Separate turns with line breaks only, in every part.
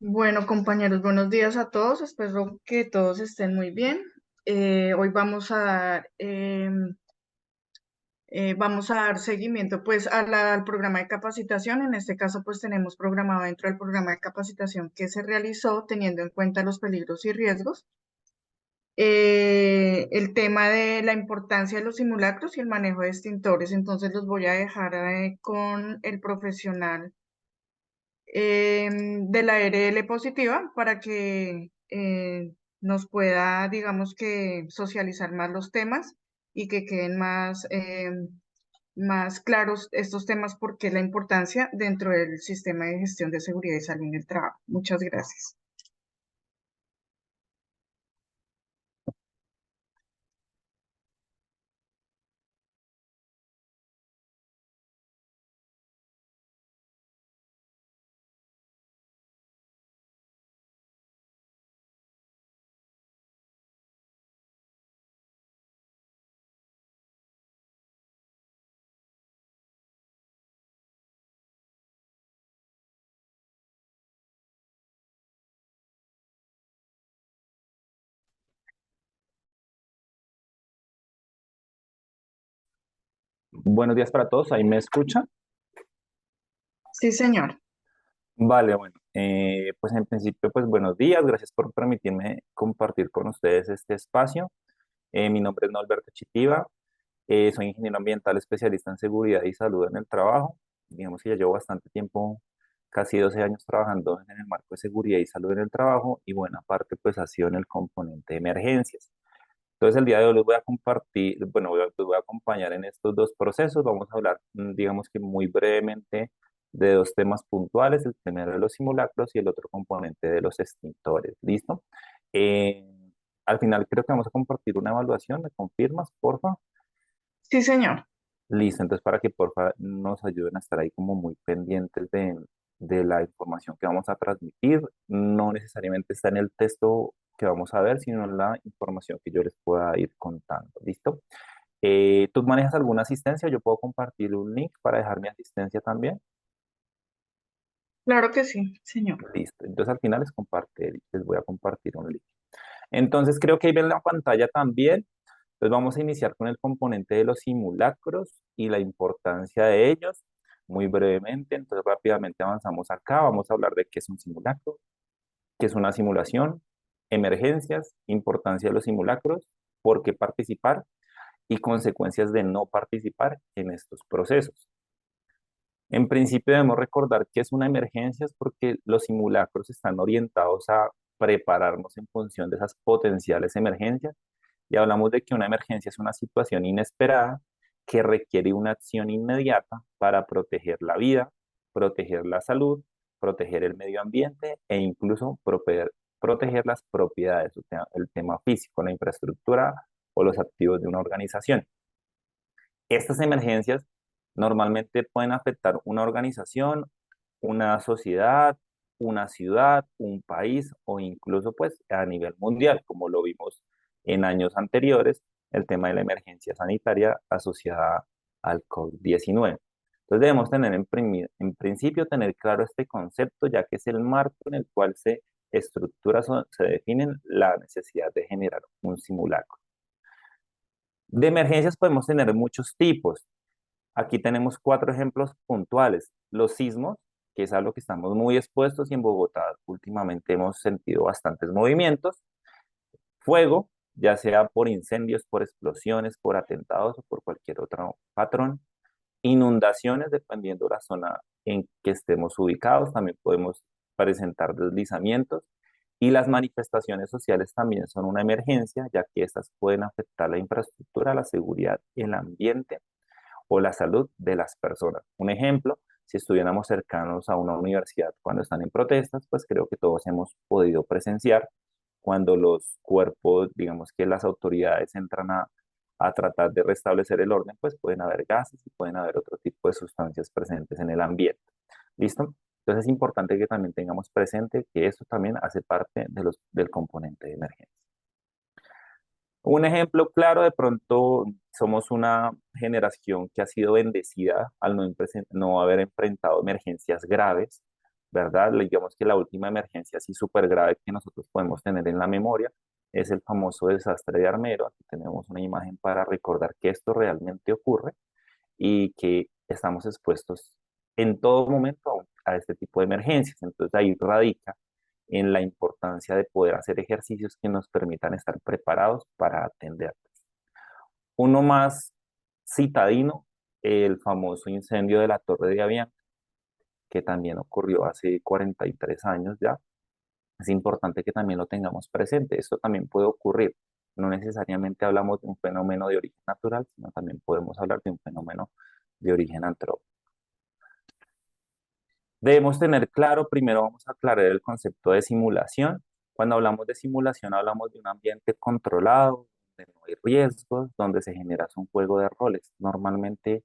Bueno, compañeros, buenos días a todos. Espero que todos estén muy bien. Hoy vamos a dar seguimiento pues al programa de capacitación. En este caso pues tenemos programado dentro del programa de capacitación que se realizó teniendo en cuenta los peligros y riesgos. El tema de la importancia de los simulacros y el manejo de extintores. Entonces los voy a dejar con el profesional de la RL positiva para que nos pueda, digamos que, socializar más los temas y que queden más claros estos temas, porque la importancia dentro del sistema de gestión de seguridad y salud en el trabajo. Muchas gracias.
Buenos días para todos, ¿ahí me escuchan?
Sí, señor.
Vale, bueno, pues en principio, pues buenos días, gracias por permitirme compartir con ustedes este espacio. Mi nombre es Norberto Chitiva, soy ingeniero ambiental especialista en seguridad y salud en el trabajo. Digamos que ya llevo bastante tiempo, casi 12 años trabajando en el marco de seguridad y salud en el trabajo y buena parte pues ha sido en el componente de emergencias. Entonces, el día de hoy les voy a compartir, bueno, los voy a acompañar en estos dos procesos. Vamos a hablar, digamos que muy brevemente, de dos temas puntuales, el primero de los simulacros y el otro componente de los extintores. ¿Listo? Eh, Al final creo que vamos a compartir una evaluación. ¿Me confirmas, porfa?
Sí, señor.
Listo, entonces para que porfa nos ayuden a estar ahí como muy pendientes de la información que vamos a transmitir. No necesariamente está en el texto que vamos a ver, sino en la información que yo les pueda ir contando. ¿Listo? ¿Tú manejas alguna asistencia? Yo puedo compartir un link para dejar mi asistencia también.
Claro que sí, señor.
Listo. Entonces al final les voy a compartir un link. Entonces creo que ahí ven la pantalla también. Entonces vamos a iniciar con el componente de los simulacros y la importancia de ellos, muy brevemente. Entonces rápidamente avanzamos acá. Vamos a hablar de qué es un simulacro, qué es una simulación, emergencias, importancia de los simulacros, por qué participar y consecuencias de no participar en estos procesos. En principio debemos recordar que es una emergencia es porque los simulacros están orientados a prepararnos en función de esas potenciales emergencias y hablamos de que una emergencia es una situación inesperada que requiere una acción inmediata para proteger la vida, proteger la salud, proteger el medio ambiente e incluso proteger las propiedades, o sea, el tema físico, la infraestructura o los activos de una organización. Estas emergencias normalmente pueden afectar una organización, una sociedad, una ciudad, un país o incluso pues a nivel mundial, como lo vimos en años anteriores, el tema de la emergencia sanitaria asociada al COVID-19. Entonces debemos tener en principio tener claro este concepto, ya que es el marco en el cual se estructura, se definen la necesidad de generar un simulacro. De emergencias podemos tener muchos tipos. Aquí tenemos cuatro ejemplos puntuales. Los sismos, que es algo que estamos muy expuestos y en Bogotá últimamente hemos sentido bastantes movimientos. Fuego, ya sea por incendios, por explosiones, por atentados o por cualquier otro patrón. Inundaciones, dependiendo de la zona en que estemos ubicados, también podemos presentar deslizamientos. Y las manifestaciones sociales también son una emergencia, ya que estas pueden afectar la infraestructura, la seguridad, el ambiente o la salud de las personas. Un ejemplo, si estuviéramos cercanos a una universidad cuando están en protestas, pues creo que todos hemos podido presenciar cuando los cuerpos, digamos que las autoridades entran a tratar de restablecer el orden, pues pueden haber gases y pueden haber otro tipo de sustancias presentes en el ambiente. ¿Listo? Entonces es importante que también tengamos presente que esto también hace parte del componente de emergencia. Un ejemplo claro, de pronto somos una generación que ha sido bendecida al no haber enfrentado emergencias graves. ¿verdad? Digamos que la última emergencia así súper grave que nosotros podemos tener en la memoria es el famoso desastre de Armero. Aquí tenemos una imagen para recordar que esto realmente ocurre y que estamos expuestos en todo momento a este tipo de emergencias. Entonces ahí radica en la importancia de poder hacer ejercicios que nos permitan estar preparados para atender. Uno más citadino, el famoso incendio de la Torre de Avión, que también ocurrió hace 43 años ya. Es importante que también lo tengamos presente. Esto también puede ocurrir. No necesariamente hablamos de un fenómeno de origen natural, sino también podemos hablar de un fenómeno de origen antrópico. Debemos tener claro, primero vamos a aclarar el concepto de simulación. Cuando hablamos de simulación, hablamos de un ambiente controlado, donde no hay riesgos, donde se genera un juego de roles. Normalmente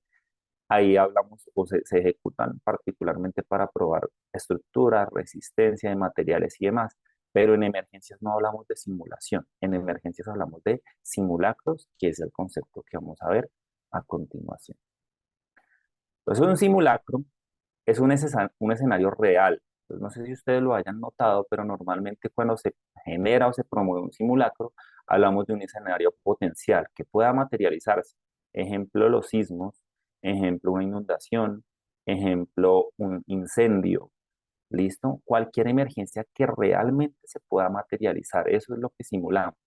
ahí hablamos o se ejecutan particularmente para probar estructura, resistencia de materiales y demás. Pero en emergencias no hablamos de simulación. En emergencias hablamos de simulacros, que es el concepto que vamos a ver a continuación. Entonces, un simulacro es un escenario real. Entonces, no sé si ustedes lo hayan notado, pero normalmente cuando se genera o se promueve un simulacro, hablamos de un escenario potencial que pueda materializarse. Ejemplo, los sismos, ejemplo, una inundación, ejemplo, un incendio. ¿Listo? Cualquier emergencia que realmente se pueda materializar, eso es lo que simulamos.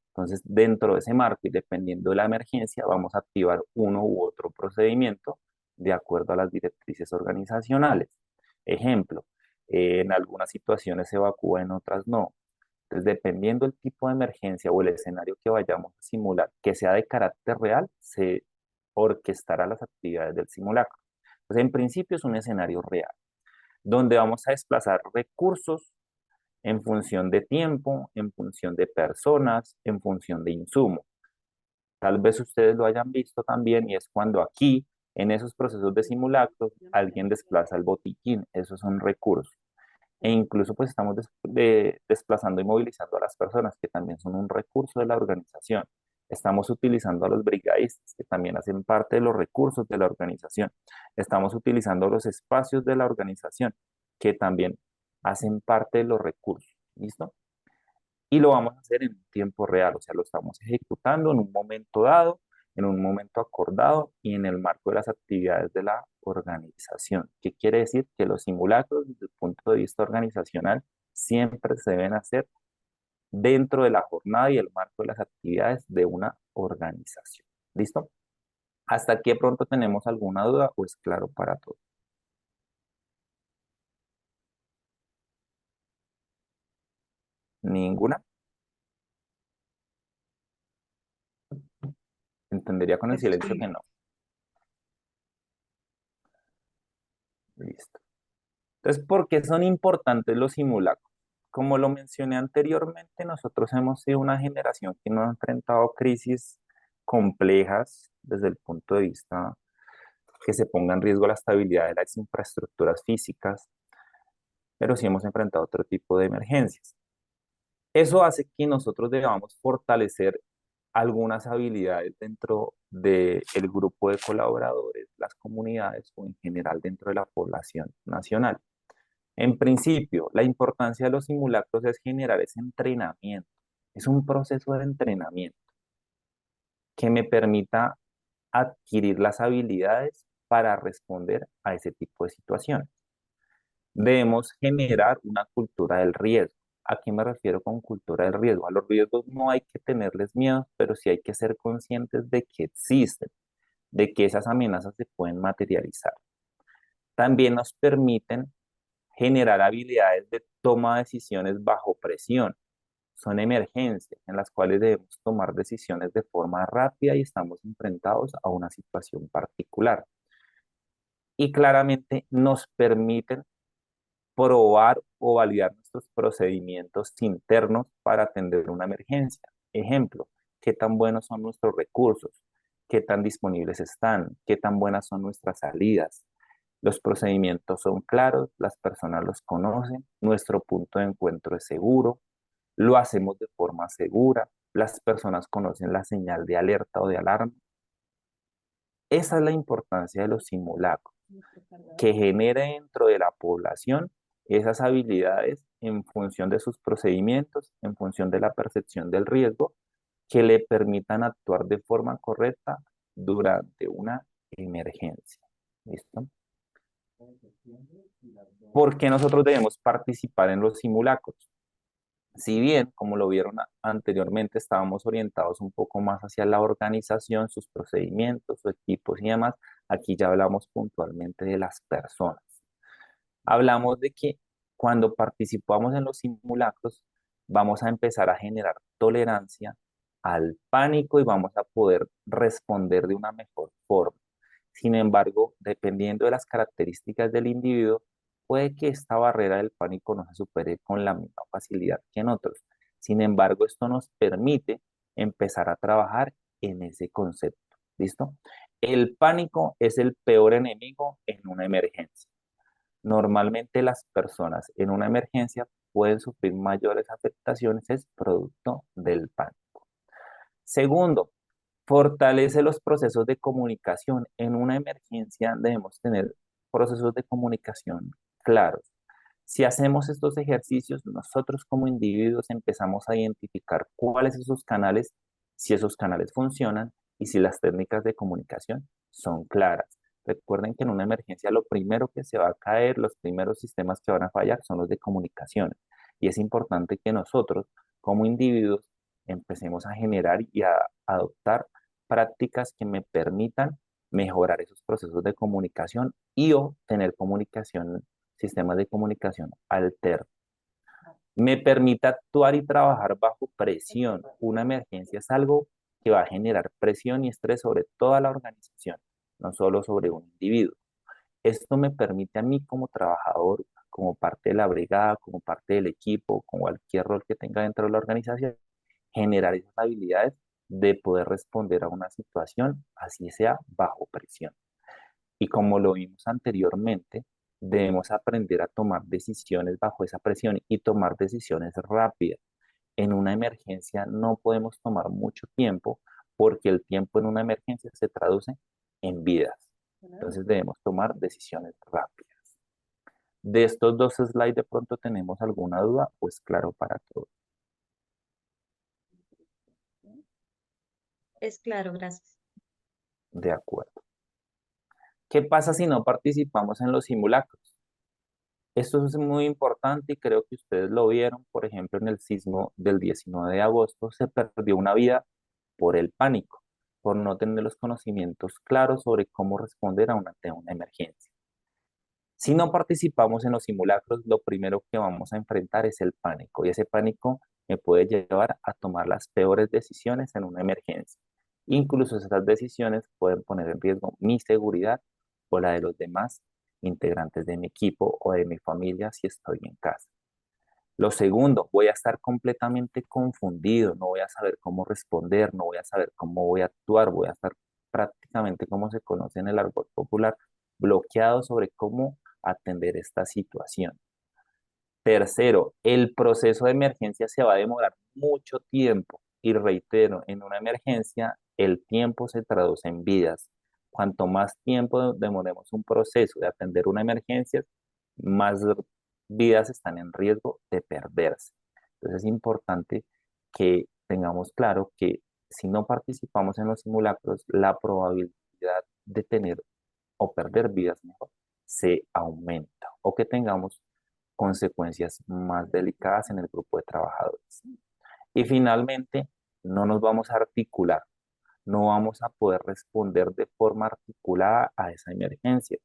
Entonces, dentro de ese marco y dependiendo de la emergencia, vamos a activar uno u otro procedimiento de acuerdo a las directrices organizacionales. Ejemplo, en algunas situaciones se evacúa, en otras no. Entonces, dependiendo del tipo de emergencia o el escenario que vayamos a simular, que sea de carácter real, se orquestará las actividades del simulacro. Entonces, en principio es un escenario real, donde vamos a desplazar recursos en función de tiempo, en función de personas, en función de insumo. Tal vez ustedes lo hayan visto también y es cuando aquí, en esos procesos de simulacros, alguien desplaza el botiquín, esos son recursos. E incluso pues estamos desplazando y movilizando a las personas, que también son un recurso de la organización. Estamos utilizando a los brigadistas, que también hacen parte de los recursos de la organización. Estamos utilizando los espacios de la organización, que también hacen parte de los recursos. ¿Listo? Y lo vamos a hacer en un tiempo real, o sea, lo estamos ejecutando en un momento dado, en un momento acordado y en el marco de las actividades de la organización. ¿Qué quiere decir? Que los simulacros, desde el punto de vista organizacional, siempre se deben hacer dentro de la jornada y el marco de las actividades de una organización. ¿Listo? ¿Hasta aquí de pronto tenemos alguna duda o es claro para todos? ¿Ninguna? Entendería con el silencio que
Sí.
no. Listo. Entonces, ¿por qué son importantes los simulacros? Como lo mencioné anteriormente, nosotros hemos sido una generación que no ha enfrentado crisis complejas desde el punto de vista que se ponga en riesgo la estabilidad de las infraestructuras físicas, pero sí hemos enfrentado otro tipo de emergencias. Eso hace que nosotros debamos fortalecer algunas habilidades dentro del grupo de colaboradores, las comunidades o en general dentro de la población nacional. En principio, la importancia de los simulacros es generar ese entrenamiento. Es un proceso de entrenamiento que me permita adquirir las habilidades para responder a ese tipo de situaciones. Debemos generar una cultura del riesgo. ¿A qué me refiero con cultura del riesgo? A los riesgos no hay que tenerles miedo, pero sí hay que ser conscientes de que existen, de que esas amenazas se pueden materializar. También nos permiten generar habilidades de toma de decisiones bajo presión. Son emergencias en las cuales debemos tomar decisiones de forma rápida y estamos enfrentados a una situación particular. Y claramente nos permiten probar o validar nuestros procedimientos internos para atender una emergencia. Ejemplo, qué tan buenos son nuestros recursos, qué tan disponibles están, qué tan buenas son nuestras salidas. Los procedimientos son claros, las personas los conocen, nuestro punto de encuentro es seguro, lo hacemos de forma segura, las personas conocen la señal de alerta o de alarma. Esa es la importancia de los simulacros, que genere dentro de la población esas habilidades en función de sus procedimientos, en función de la percepción del riesgo, que le permitan actuar de forma correcta durante una emergencia. ¿Listo? ¿Por qué nosotros debemos participar en los simulacros? Si bien, como lo vieron anteriormente, estábamos orientados un poco más hacia la organización, sus procedimientos, sus equipos y demás, aquí ya hablamos puntualmente de las personas. Hablamos de que cuando participamos en los simulacros, vamos a empezar a generar tolerancia al pánico y vamos a poder responder de una mejor forma. Sin embargo, dependiendo de las características del individuo, puede que esta barrera del pánico no se supere con la misma facilidad que en otros. Sin embargo, esto nos permite empezar a trabajar en ese concepto. ¿Listo? El pánico es el peor enemigo en una emergencia. Normalmente las personas en una emergencia pueden sufrir mayores afectaciones, es producto del pánico. Segundo, fortalece los procesos de comunicación. En una emergencia debemos tener procesos de comunicación claros. Si hacemos estos ejercicios, nosotros como individuos empezamos a identificar cuáles son esos canales, si esos canales funcionan y si las técnicas de comunicación son claras. Recuerden que en una emergencia lo primero que se va a caer, los primeros sistemas que van a fallar son los de comunicación. Y es importante que nosotros como individuos empecemos a generar y a adoptar prácticas que me permitan mejorar esos procesos de comunicación y o tener comunicación, sistemas de comunicación alternos. Me permite actuar y trabajar bajo presión. Una emergencia es algo que va a generar presión y estrés sobre toda la organización, no solo sobre un individuo. Esto me permite a mí como trabajador, como parte de la brigada, como parte del equipo, con cualquier rol que tenga dentro de la organización, generar esas habilidades de poder responder a una situación, así sea bajo presión. Y como lo vimos anteriormente, debemos aprender a tomar decisiones bajo esa presión y tomar decisiones rápidas. En una emergencia no podemos tomar mucho tiempo porque el tiempo en una emergencia se traduce en vidas. Entonces debemos tomar decisiones rápidas. De estos dos slides, ¿de pronto tenemos alguna duda o es claro para todos?
Es claro, gracias.
De acuerdo. ¿Qué pasa si no participamos en los simulacros? Esto es muy importante y creo que ustedes lo vieron, por ejemplo, en el sismo del 19 de agosto, se perdió una vida por el pánico, por no tener los conocimientos claros sobre cómo responder ante una emergencia. Si no participamos en los simulacros, lo primero que vamos a enfrentar es el pánico y ese pánico me puede llevar a tomar las peores decisiones en una emergencia. Incluso esas decisiones pueden poner en riesgo mi seguridad o la de los demás integrantes de mi equipo o de mi familia si estoy en casa. Lo segundo, voy a estar completamente confundido, no voy a saber cómo responder, no voy a saber cómo voy a actuar, voy a estar prácticamente como se conoce en el argot popular, bloqueado sobre cómo atender esta situación. Tercero, el proceso de emergencia se va a demorar mucho tiempo y reitero, en una emergencia el tiempo se traduce en vidas. Cuanto más tiempo demoremos un proceso de atender una emergencia, más vidas están en riesgo de perderse. Entonces es importante que tengamos claro que si no participamos en los simulacros, la probabilidad de tener o perder vidas mejor se aumenta o que tengamos consecuencias más delicadas en el grupo de trabajadores. Y finalmente, no nos vamos a articular, no vamos a poder responder de forma articulada a esa emergencia.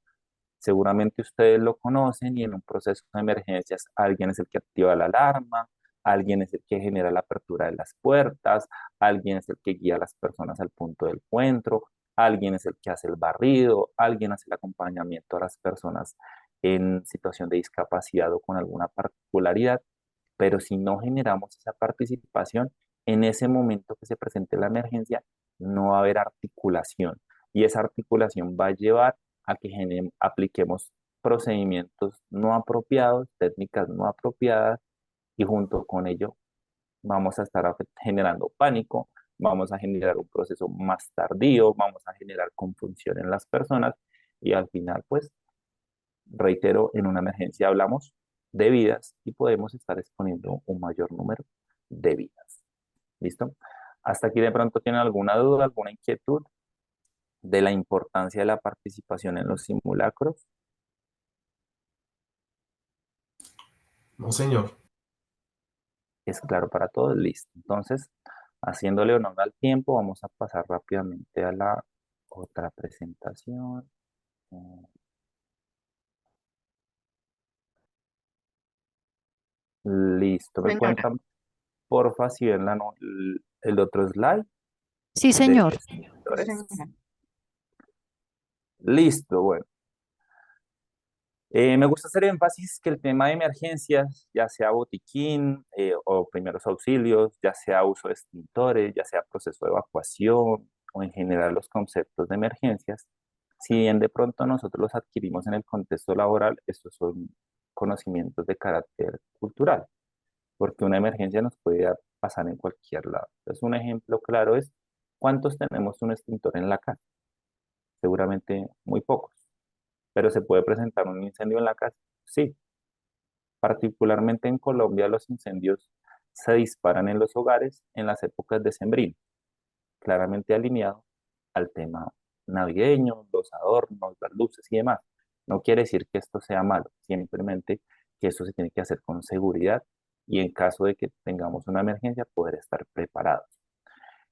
Seguramente ustedes lo conocen y en un proceso de emergencias alguien es el que activa la alarma, alguien es el que genera la apertura de las puertas, alguien es el que guía a las personas al punto del encuentro, alguien es el que hace el barrido, alguien hace el acompañamiento a las personas en situación de discapacidad o con alguna particularidad, pero si no generamos esa participación, en ese momento que se presente la emergencia, no va a haber articulación y esa articulación va a llevar a que apliquemos procedimientos no apropiados, técnicas no apropiadas y junto con ello vamos a estar generando pánico, vamos a generar un proceso más tardío, vamos a generar confusión en las personas y al final, pues, reitero, en una emergencia hablamos de vidas y podemos estar exponiendo un mayor número de vidas. ¿Listo? Hasta aquí de pronto tienen alguna duda, alguna inquietud de la importancia de la participación en los simulacros.
No, señor.
Es claro para todos, listo. Entonces, haciéndole honor al tiempo, vamos a pasar rápidamente a la otra presentación. Listo, me
Señora.
cuentan, porfa, si ven el otro slide
Sí,
de
señor.
Sí,
extintores.
señora.
Listo, bueno. Me gusta hacer énfasis que el tema de emergencias, ya sea botiquín o primeros auxilios, ya sea uso de extintores, ya sea proceso de evacuación o en general los conceptos de emergencias, si bien de pronto nosotros los adquirimos en el contexto laboral, estos son conocimientos de carácter cultural, porque una emergencia nos puede pasar en cualquier lado. Entonces, un ejemplo claro es, ¿cuántos tenemos un extintor en la casa? Seguramente muy pocos. ¿Pero se puede presentar un incendio en la casa? Sí. Particularmente en Colombia, los incendios se disparan en los hogares en las épocas decembrinas, claramente alineado al tema navideño, los adornos, las luces y demás. No quiere decir que esto sea malo, simplemente que esto se tiene que hacer con seguridad y en caso de que tengamos una emergencia, poder estar preparados.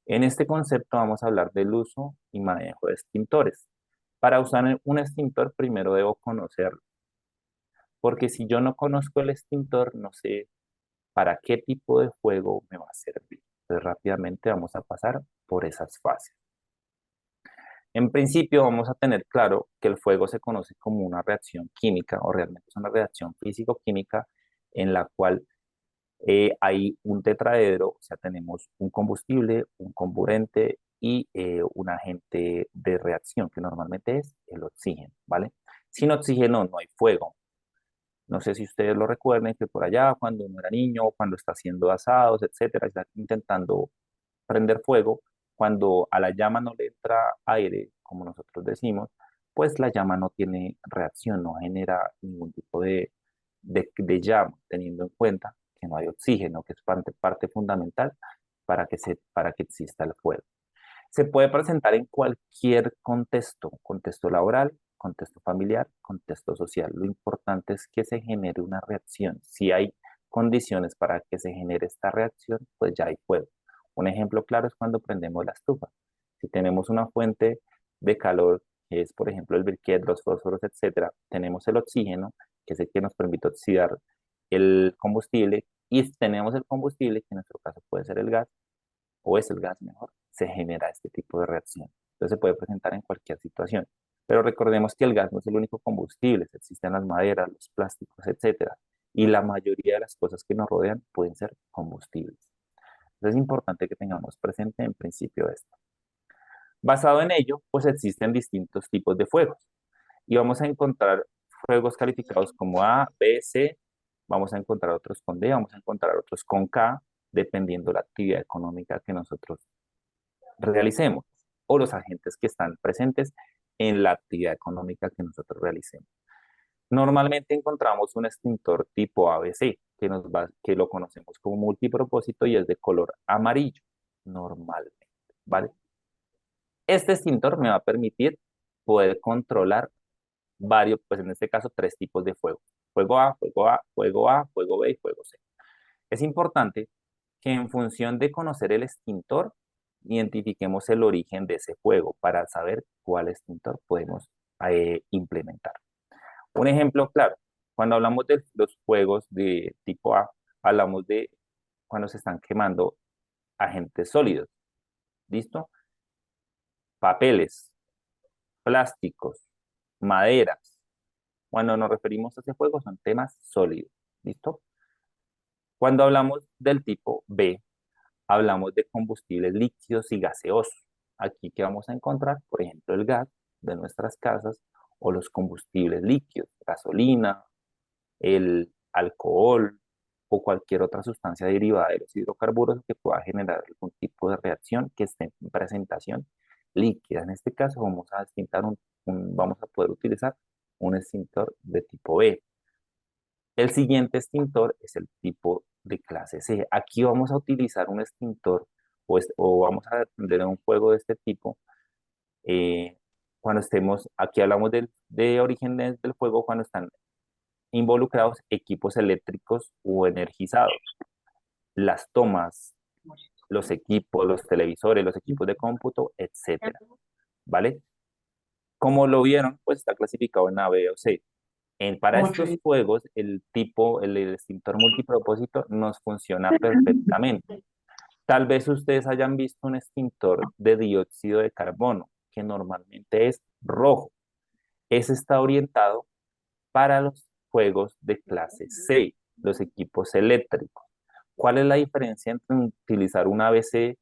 En este concepto vamos a hablar del uso y manejo de extintores. Para usar un extintor, primero debo conocerlo, porque si yo no conozco el extintor, no sé para qué tipo de fuego me va a servir. Entonces rápidamente vamos a pasar por esas fases. En principio vamos a tener claro que el fuego se conoce como una reacción química o realmente es una reacción físico-química en la cual hay un tetraedro, o sea, tenemos un combustible, un comburente y un agente de reacción que normalmente es el oxígeno, ¿vale? Sin oxígeno no hay fuego. No sé si ustedes lo recuerden que por allá cuando uno era niño, cuando está haciendo asados, etcétera, está intentando prender fuego, cuando a la llama no le entra aire, como nosotros decimos, pues la llama no tiene reacción, no genera ningún tipo de llama, teniendo en cuenta que no hay oxígeno, que es parte fundamental para que exista el fuego. Se puede presentar en cualquier contexto, contexto laboral, contexto familiar, contexto social. Lo importante es que se genere una reacción. Si hay condiciones para que se genere esta reacción, pues ya hay fuego. Un ejemplo claro es cuando prendemos la estufa. Si tenemos una fuente de calor, que es por ejemplo el briquet, los fósforos, etcétera, tenemos el oxígeno, que es el que nos permite oxidar el combustible, y tenemos el combustible, que en nuestro caso puede ser el gas, o es el gas mejor, se genera este tipo de reacción. Entonces se puede presentar en cualquier situación. Pero recordemos que el gas no es el único combustible, existen las maderas, los plásticos, etcétera. Y la mayoría de las cosas que nos rodean pueden ser combustibles. Entonces es importante que tengamos presente en principio esto. Basado en ello, pues existen distintos tipos de fuegos. Y vamos a encontrar fuegos calificados como A, B, C, vamos a encontrar otros con D, vamos a encontrar otros con K, dependiendo la actividad económica que nosotros realicemos o los agentes que están presentes en la actividad económica que nosotros realicemos. Normalmente encontramos un extintor tipo ABC, que lo conocemos como multipropósito y es de color amarillo, normalmente, ¿vale? Este extintor me va a permitir poder controlar varios, pues en este caso, tres tipos de fuego. Fuego A, fuego A, fuego A, fuego B y fuego C. Es importante que en función de conocer el extintor, identifiquemos el origen de ese fuego para saber cuál extintor podemos implementar. Un ejemplo claro, cuando hablamos de los fuegos de tipo A, hablamos de cuando se están quemando agentes sólidos, ¿listo? Papeles, plásticos, maderas. Cuando nos referimos a ese fuego son temas sólidos, ¿listo? Cuando hablamos del tipo B, hablamos de combustibles líquidos y gaseosos. Aquí que vamos a encontrar, por ejemplo, el gas de nuestras casas o los combustibles líquidos, gasolina, el alcohol o cualquier otra sustancia derivada de los hidrocarburos que pueda generar algún tipo de reacción que esté en presentación líquida. En este caso vamos a vamos a poder utilizar un extintor de tipo B. El siguiente extintor es el tipo de clase C. Aquí vamos a utilizar un extintor o vamos a atender a un juego de este tipo eh, cuando estemos, aquí hablamos de origen del juego cuando están involucrados equipos eléctricos o energizados. Las tomas, los equipos, los televisores, los equipos de cómputo, etcétera, ¿vale? Como lo vieron, pues está clasificado en A, B o C. Para estos juegos, el extintor multipropósito nos funciona perfectamente. Tal vez ustedes hayan visto un extintor de dióxido de carbono, que normalmente es rojo. Ese está orientado para los juegos de clase C, los equipos eléctricos. ¿Cuál es la diferencia entre utilizar un ABC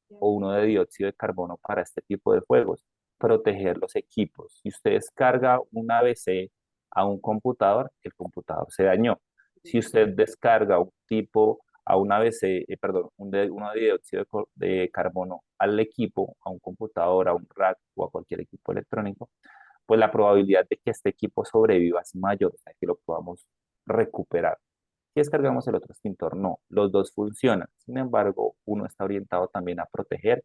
o uno de dióxido de carbono para este tipo de juegos? Proteger los equipos. Si usted descarga un ABC a un computador, el computador se dañó. Si usted descarga un tipo a un ABC, perdón, uno de dióxido de carbono al equipo, a un computador, a un rack o a cualquier equipo electrónico, pues la probabilidad de que este equipo sobreviva es mayor, o sea, que lo podamos recuperar. Si descargamos el otro extintor, no, los dos funcionan. Sin embargo, uno está orientado también a proteger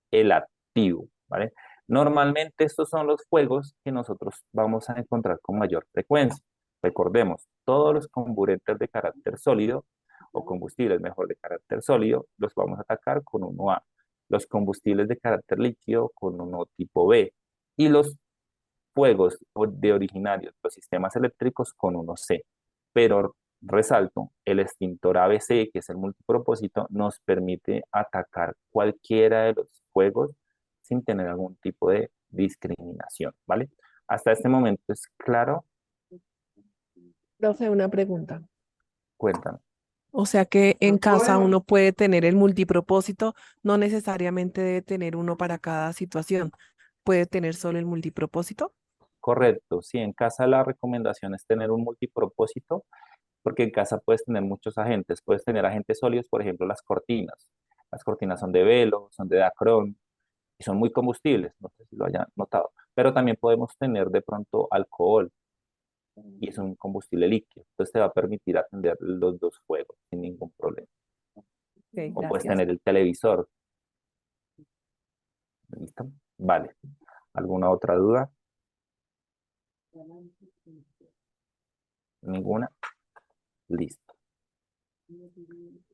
el activo, ¿vale? Normalmente estos son los juegos que nosotros vamos a encontrar con mayor frecuencia. Recordemos, todos los combustibles de carácter sólido o combustibles mejor de carácter sólido los vamos a atacar con 1A. Los combustibles de carácter líquido con 1 tipo B y los fuegos de originarios, los sistemas eléctricos con 1C. Pero resalto, el extintor ABC, que es el multipropósito, nos permite atacar cualquiera de los fuegos sin tener algún tipo de discriminación, ¿vale? Hasta este momento es claro.
Profe, una pregunta.
Cuéntame.
O sea que en casa uno puede tener el multipropósito, no necesariamente debe tener uno para cada situación. Puede tener solo el multipropósito.
Correcto, sí, en casa la recomendación es tener un multipropósito, porque en casa puedes tener muchos agentes. Puedes tener agentes sólidos, por ejemplo, las cortinas. Las cortinas son de velo, son de Dacron y son muy combustibles, no sé si lo hayan notado. Pero también podemos tener de pronto alcohol y es un combustible líquido. Entonces te va a permitir atender los dos fuegos sin ningún problema.
Ok,
O puedes
gracias.
tener el televisor. ¿Listo? Vale. ¿Alguna otra duda? ¿Ninguna? Listo.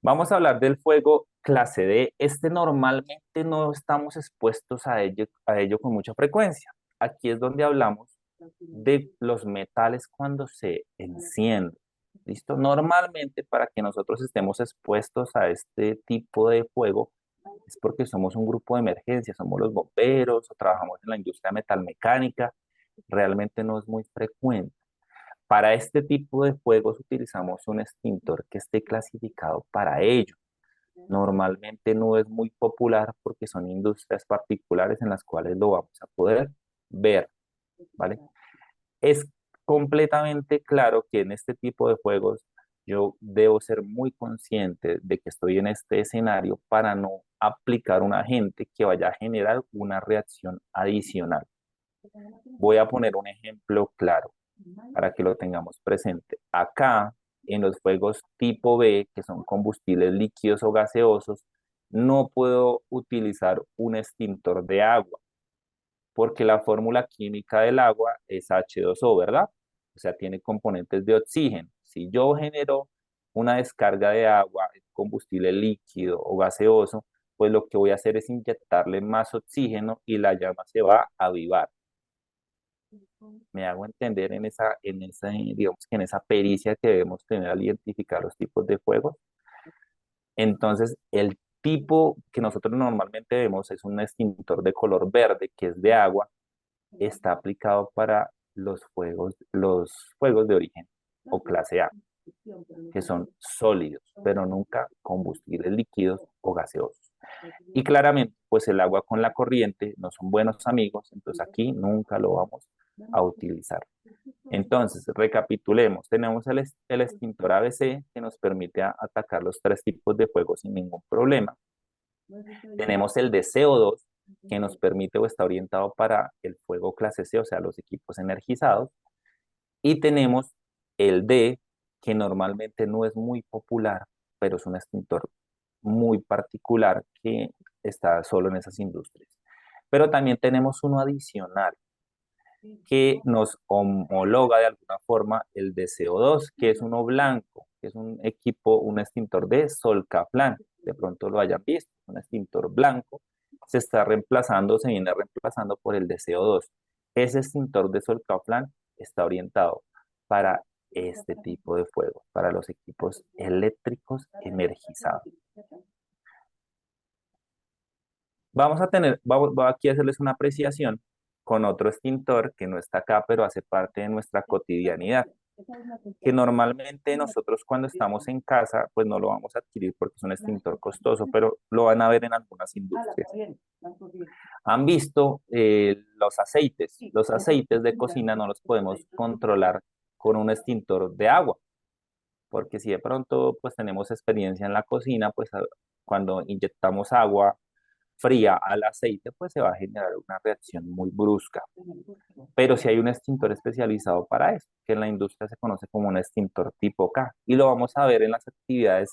Vamos a hablar del fuego clase D. Este normalmente no estamos expuestos a ello con mucha frecuencia. Aquí es donde hablamos de los metales cuando se encienden. ¿Listo? Normalmente para que nosotros estemos expuestos a este tipo de fuego es porque somos un grupo de emergencia, somos los bomberos o trabajamos en la industria metalmecánica. Realmente no es muy frecuente. Para este tipo de fuegos utilizamos un extintor que esté clasificado para ello. Normalmente no es muy popular porque son industrias particulares en las cuales lo vamos a poder ver, ¿vale? Es completamente claro que en este tipo de juegos yo debo ser muy consciente de que estoy en este escenario para no aplicar un agente que vaya a generar una reacción adicional. Voy a poner un ejemplo claro para que lo tengamos presente. Acá, en los fuegos tipo B, que son combustibles líquidos o gaseosos, no puedo utilizar un extintor de agua porque la fórmula química del agua es H2O, ¿verdad? O sea, tiene componentes de oxígeno. Si yo genero una descarga de agua, combustible líquido o gaseoso, pues lo que voy a hacer es inyectarle más oxígeno y la llama se va a avivar. Me hago entender digamos que en esa pericia que debemos tener al identificar los tipos de fuegos. Entonces, el tipo que nosotros normalmente vemos es un extintor de color verde, que es de agua, está aplicado para los fuegos de origen o clase A, que son sólidos, pero nunca combustibles líquidos o gaseosos. Y claramente, pues el agua con la corriente no son buenos amigos, entonces aquí nunca lo vamos a utilizar. Entonces, recapitulemos. Tenemos el extintor ABC que nos permite atacar los tres tipos de fuego sin ningún problema. Tenemos el de CO2 que nos permite o está orientado para el fuego clase C, o sea, los equipos energizados. Y tenemos el D que normalmente no es muy popular, pero es un extintor muy particular que está solo en esas industrias. Pero también tenemos uno adicional que nos homologa de alguna forma el de CO2, que es uno blanco, que es un equipo, un extintor de Solcaplan. De pronto lo hayan visto, un extintor blanco. Se viene reemplazando por el de CO2. Ese extintor de Solcaplan está orientado para este tipo de fuego, para los equipos eléctricos energizados. Voy aquí a hacerles una apreciación con otro extintor que no está acá, pero hace parte de nuestra cotidianidad, que normalmente nosotros cuando estamos en casa, pues no lo vamos a adquirir porque es un extintor costoso, pero lo van a ver en algunas industrias. Han visto los aceites de cocina no los podemos controlar con un extintor de agua, porque si de pronto pues tenemos experiencia en la cocina, pues cuando inyectamos agua fría al aceite, pues se va a generar una reacción muy brusca. Pero si hay un extintor especializado para eso, que en la industria se conoce como un extintor tipo K, y lo vamos a ver en las actividades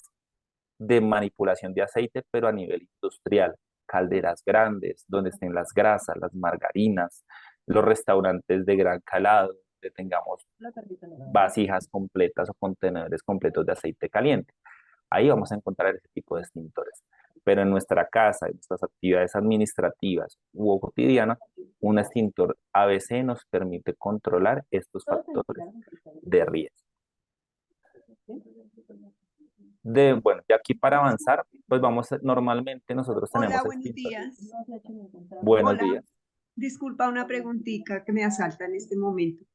de manipulación de aceite, pero a nivel industrial, calderas grandes, donde estén las grasas, las margarinas, los restaurantes de gran calado, donde tengamos vasijas completas o contenedores completos de aceite caliente. Ahí vamos a encontrar ese tipo de extintores. Pero en nuestra casa, en nuestras actividades administrativas u cotidianas, un extintor ABC nos permite controlar estos factores de riesgo. Bueno, y aquí para avanzar, pues normalmente nosotros tenemos
Hola, buenos
extintores.
días.
Buenos
Hola,
días.
disculpa una preguntita que me asalta en este momento.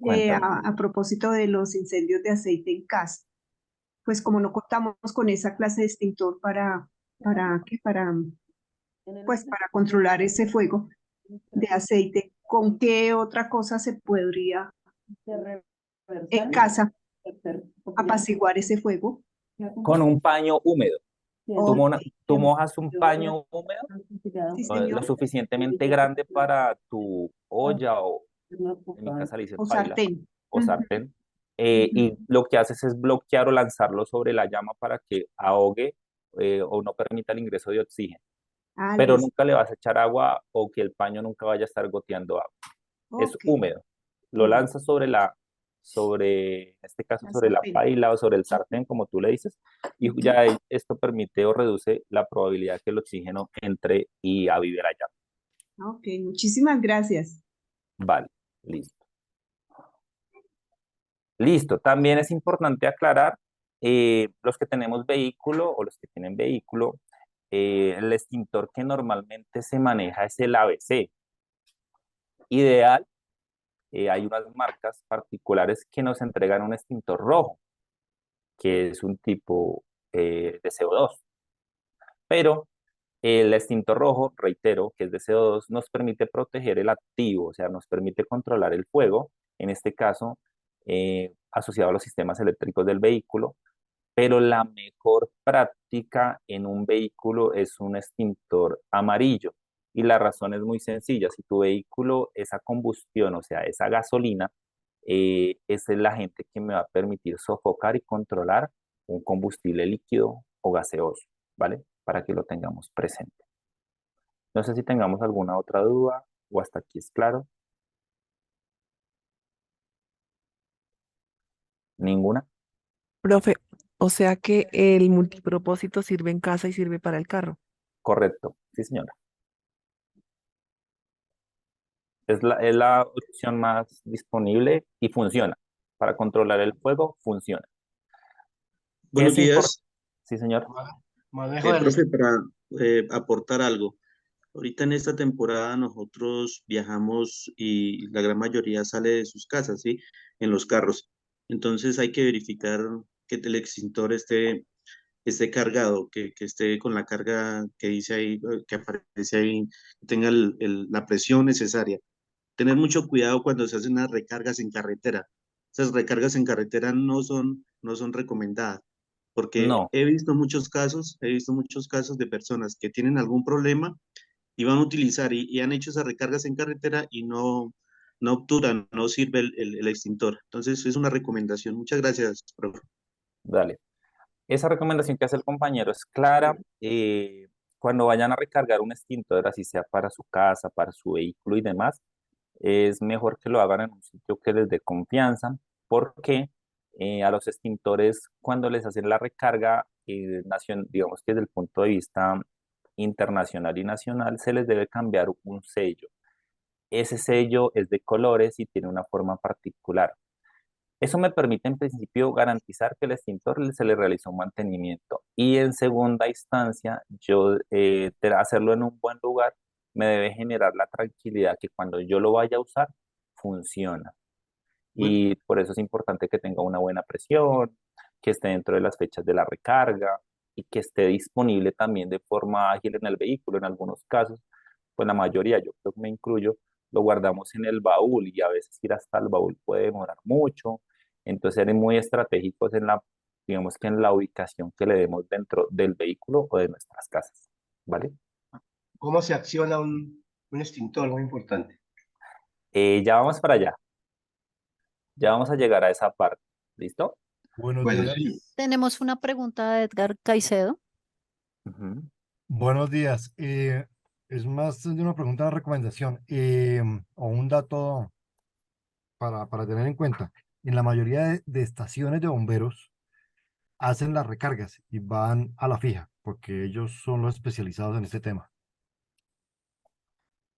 Cuéntame.
A propósito de los incendios de aceite en casa, pues como no contamos con esa clase de extintor ¿qué? Pues para controlar ese fuego de aceite, ¿con qué otra cosa se podría en casa apaciguar ese fuego?
Con un paño húmedo.
Ok,
Tú mojas un paño húmedo
sí,
lo
señor.
suficientemente grande para tu olla o en mi casa le dicen
O
paila
sartén.
o sartén. Y lo que haces es bloquear o lanzarlo sobre la llama para que ahogue o no permita el ingreso de oxígeno.
Ah,
Pero
listo.
nunca le vas a echar agua o que el paño nunca vaya a estar goteando agua. Es
Ok.
húmedo. Lo lanzas en este caso,
La
sobre la
sartén.
paila o sobre el sartén, como tú le dices, y ya esto permite o reduce la probabilidad que el oxígeno entre y avive la llama.
Ok, muchísimas gracias.
Vale, listo. Listo. También es importante aclarar, los que tenemos vehículo o los que tienen vehículo, el extintor que normalmente se maneja es el ABC. Ideal, hay unas marcas particulares que nos entregan un extintor rojo, que es un tipo de CO2. Pero el extintor rojo, reitero, que es de CO2, nos permite proteger el activo, o sea, nos permite controlar el fuego, en este caso, asociado a los sistemas eléctricos del vehículo, pero la mejor práctica en un vehículo es un extintor amarillo. Y la razón es muy sencilla, si tu vehículo es a combustión, o sea, es a gasolina, esa es la gente que me va a permitir sofocar y controlar un combustible líquido o gaseoso, ¿vale? Para que lo tengamos presente. No sé si tengamos alguna otra duda o hasta aquí es claro. ¿Ninguna?
Profe, o sea que el multipropósito sirve en casa y sirve para el carro.
Correcto. Sí, señora. Es la opción más disponible y funciona. Para controlar el fuego, funciona. ¿Qué
Buenos
es importante?
días,
Sí, señor.
Manejo del
profe, para aportar algo. Ahorita en esta temporada nosotros viajamos y la gran mayoría sale de sus casas, ¿sí? En los carros. Entonces hay que verificar que el extintor esté cargado, que esté con la carga que dice ahí, que aparece ahí, que tenga la presión necesaria. Tener mucho cuidado cuando se hacen las recargas en carretera. Esas recargas en carretera no son recomendadas, porque
No.
he visto muchos casos de personas que tienen algún problema y van a utilizar y han hecho esas recargas en carretera y no no obtura, no sirve el extintor. Entonces, es una recomendación. Muchas gracias, profe.
Dale. Esa recomendación que hace el compañero es clara. Cuando vayan a recargar un extintor, así sea para su casa, para su vehículo y demás, es mejor que lo hagan en un sitio que les dé confianza, porque a los extintores, cuando les hacen la recarga, digamos que desde el punto de vista internacional y nacional, se les debe cambiar un sello. Ese sello es de colores y tiene una forma particular. Eso me permite en principio garantizar que el extintor se le realizó un mantenimiento y en segunda instancia yo hacerlo en un buen lugar me debe generar la tranquilidad que cuando yo lo vaya a usar funciona.
Bueno,
Y por eso es importante que tenga una buena presión, que esté dentro de las fechas de la recarga y que esté disponible también de forma ágil en el vehículo. En algunos casos, pues la mayoría, yo creo que me incluyo, lo guardamos en el baúl y a veces ir hasta el baúl puede demorar mucho. Entonces, ser muy estratégicos en la, digamos que en la ubicación que le demos dentro del vehículo o de nuestras casas, ¿vale?
¿Cómo se acciona un extintor? Muy importante.
Ya vamos para allá, ya vamos a llegar a esa parte, ¿listo?
Buenos
Bueno,
días.
sí.
Tenemos una pregunta de Edgar Caicedo.
Ujú.
Buenos días. Es más de una pregunta de recomendación o un dato para tener en cuenta. En la mayoría de estaciones de bomberos hacen las recargas y van a la fija, porque ellos son los especializados en este tema.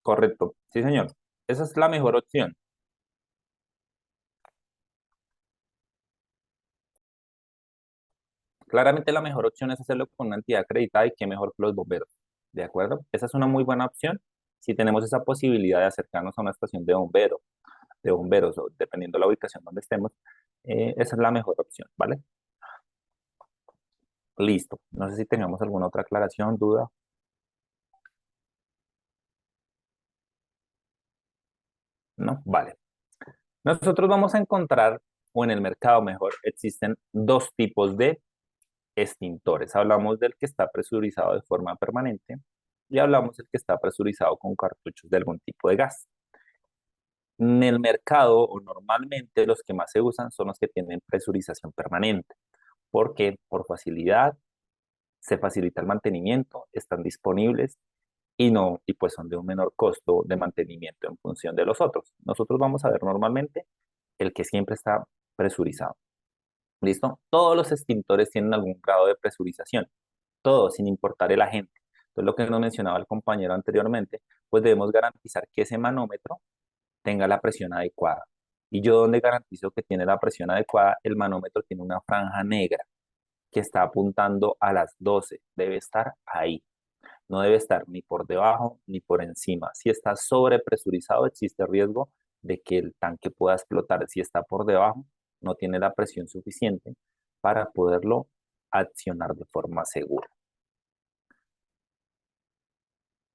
Correcto, sí, señor. Esa es la mejor opción. Claramente la mejor opción es hacerlo con una entidad acreditada y qué mejor que los bomberos. ¿De acuerdo? Esa es una muy buena opción si tenemos esa posibilidad de acercarnos a una estación de bomberos, o dependiendo de la ubicación donde estemos, esa es la mejor opción, ¿vale? Listo. No sé si tengamos alguna otra aclaración, duda. ¿No? Vale. Nosotros vamos a encontrar, o en el mercado mejor, existen dos tipos de extintores. Hablamos del que está presurizado de forma permanente y hablamos del que está presurizado con cartuchos de algún tipo de gas. En el mercado, o normalmente los que más se usan son los que tienen presurización permanente, porque por facilidad se facilita el mantenimiento, están disponibles y no, y pues son de un menor costo de mantenimiento en función de los otros. Nosotros vamos a ver normalmente el que siempre está presurizado. ¿Listo? Todos los extintores tienen algún grado de presurización, todos, sin importar el agente. Entonces, lo que nos mencionaba el compañero anteriormente, pues debemos garantizar que ese manómetro tenga la presión adecuada. Y yo donde garantizo que tiene la presión adecuada, el manómetro tiene una franja negra que está apuntando a las 12, debe estar ahí. No debe estar ni por debajo ni por encima. Si está sobrepresurizado, existe riesgo de que el tanque pueda explotar. Si está por debajo, no tiene la presión suficiente para poderlo accionar de forma segura.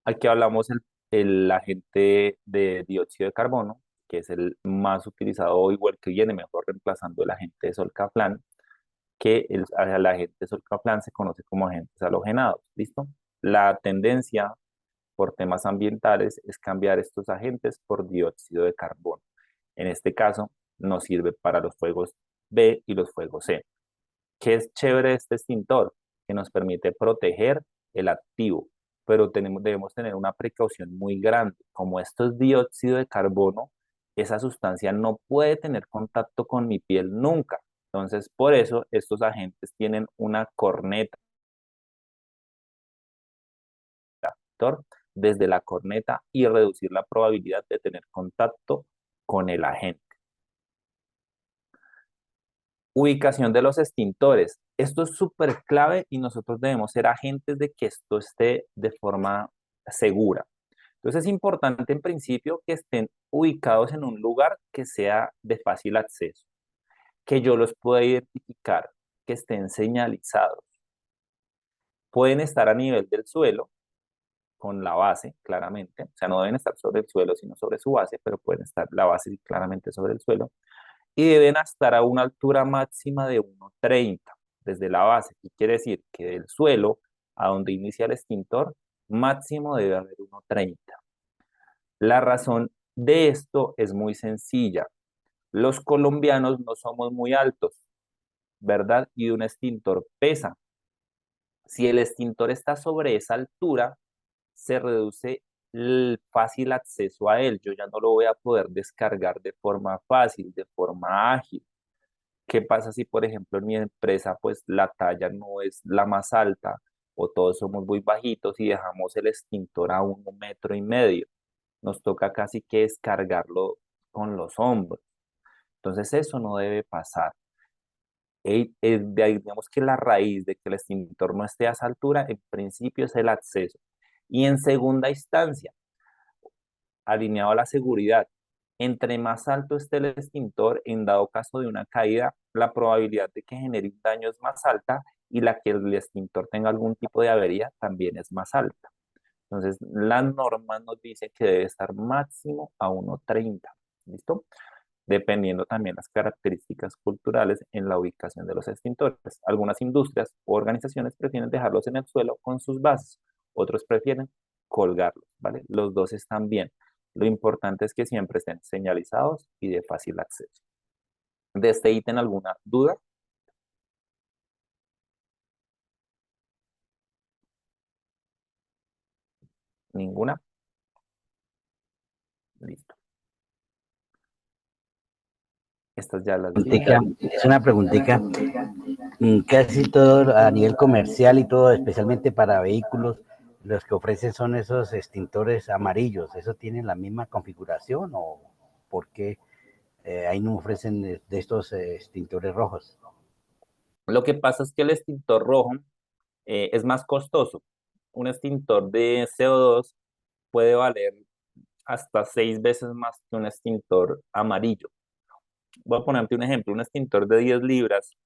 Aquí hablamos el agente de dióxido de carbono, que es el más utilizado, igual que viene mejor reemplazando el agente de Solcaflan, que el agente de Solcaflan se conoce como agentes halogenados. ¿Listo? La tendencia por temas ambientales es cambiar estos agentes por dióxido de carbono. En este caso, nos sirve para los fuegos B y los fuegos C. ¿Qué es chévere de este extintor? Que nos permite proteger el activo, pero debemos tener una precaución muy grande. Como esto es dióxido de carbono, esa sustancia no puede tener contacto con mi piel nunca. Entonces, por eso estos agentes tienen una corneta desde la corneta y reducir la probabilidad de tener contacto con el agente. Ubicación de los extintores. Esto es súper clave y nosotros debemos ser agentes de que esto esté de forma segura. Entonces es importante en principio que estén ubicados en un lugar que sea de fácil acceso, que yo los pueda identificar, que estén señalizados. Pueden estar a nivel del suelo, con la base, claramente. O sea, no deben estar sobre el suelo, sino sobre su base, pero pueden estar la base claramente sobre el suelo. Y deben estar a una altura máxima de 1,30 desde la base. ¿Qué quiere decir? Que del suelo a donde inicia el extintor, máximo debe haber 1,30. La razón de esto es muy sencilla. Los colombianos no somos muy altos, ¿verdad? Y un extintor pesa. Si el extintor está sobre esa altura, se reduce el fácil acceso a él. Yo ya no lo voy a poder descargar de forma fácil, de forma ágil. ¿Qué pasa si, por ejemplo, en mi empresa, pues la talla no es la más alta o todos somos muy bajitos y dejamos el extintor a 1,5 metros? Nos toca casi que descargarlo con los hombros. Entonces eso no debe pasar. De ahí, digamos que la raíz de que el extintor no esté a esa altura, en principio es el acceso. Y en segunda instancia, alineado a la seguridad, entre más alto esté el extintor, en dado caso de una caída, la probabilidad de que genere un daño es más alta y la que el extintor tenga algún tipo de avería también es más alta. Entonces, la norma nos dice que debe estar máximo a 1,30. ¿Listo? Dependiendo también las características culturales en la ubicación de los extintores. Algunas industrias o organizaciones prefieren dejarlos en el suelo con sus bases, otros prefieren colgarlos, ¿vale? Los dos están bien. Lo importante es que siempre estén señalizados y de fácil acceso. ¿De este ítem alguna duda? ¿Ninguna? Listo. Estas ya las vi.
Es una preguntita. Casi todo a nivel comercial y todo, especialmente para vehículos, los que ofrecen son esos extintores amarillos. ¿Eso tiene la misma configuración o por qué ahí no ofrecen de estos extintores rojos?
Lo que pasa es que el extintor rojo es más costoso. Un extintor de CO2 puede valer hasta 6 veces más que un extintor amarillo. Voy a ponerte un ejemplo, un extintor de 10 libras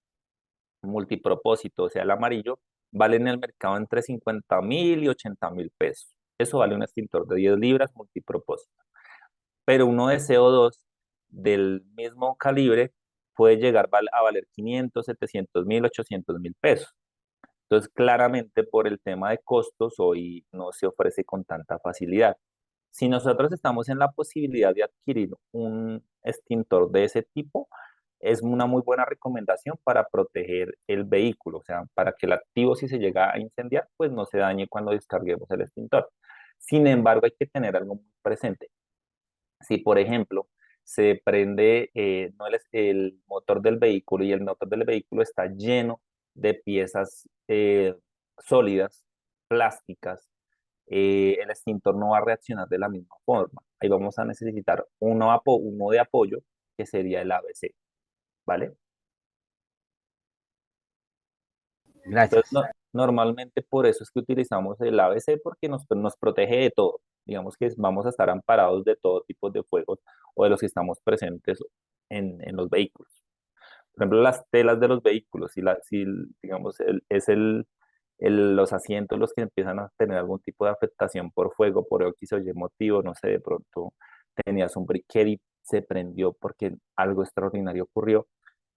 multipropósito, o sea, el amarillo, vale en el mercado entre 50.000 y 80.000 pesos. Eso vale un extintor de 10 libras multipropósito. Pero uno de CO2 del mismo calibre puede llegar a valer 500, 700.000, 800.000 pesos. Entonces, claramente por el tema de costos, hoy no se ofrece con tanta facilidad. Si nosotros estamos en la posibilidad de adquirir un extintor de ese tipo, es una muy buena recomendación para proteger el vehículo, o sea, para que el activo, si se llega a incendiar, pues no se dañe cuando descarguemos el extintor. Sin embargo, hay que tener algo muy presente. Si, por ejemplo, se prende no el motor del vehículo y el motor del vehículo está lleno de piezas sólidas, plásticas, el extintor no va a reaccionar de la misma forma. Ahí vamos a necesitar uno de apoyo, que sería el ABC, ¿vale?
Gracias.
Entonces, normalmente por eso es que utilizamos el ABC, porque nos protege de todo. Digamos que vamos a estar amparados de todo tipo de fuegos o de los que estamos presentes en los vehículos. Por ejemplo, las telas de los vehículos, si digamos, los asientos los que empiezan a tener algún tipo de afectación por fuego, por X o Y motivo, no sé, de pronto tenías un briquet y se prendió porque algo extraordinario ocurrió,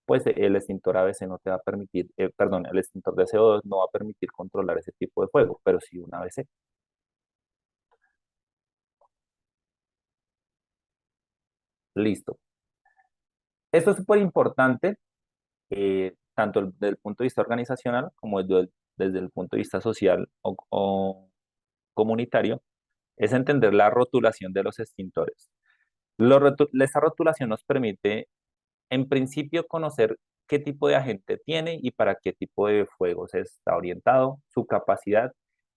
pues el extintor ABC no te va a permitir, perdón, el extintor de CO2 no va a permitir controlar ese tipo de fuego, pero sí un ABC. Listo. Esto es súper importante, tanto desde el punto de vista organizacional como desde el punto de vista social o comunitario, es entender la rotulación de los extintores. Esa rotulación nos permite, en principio, conocer qué tipo de agente tiene y para qué tipo de fuegos está orientado, su capacidad,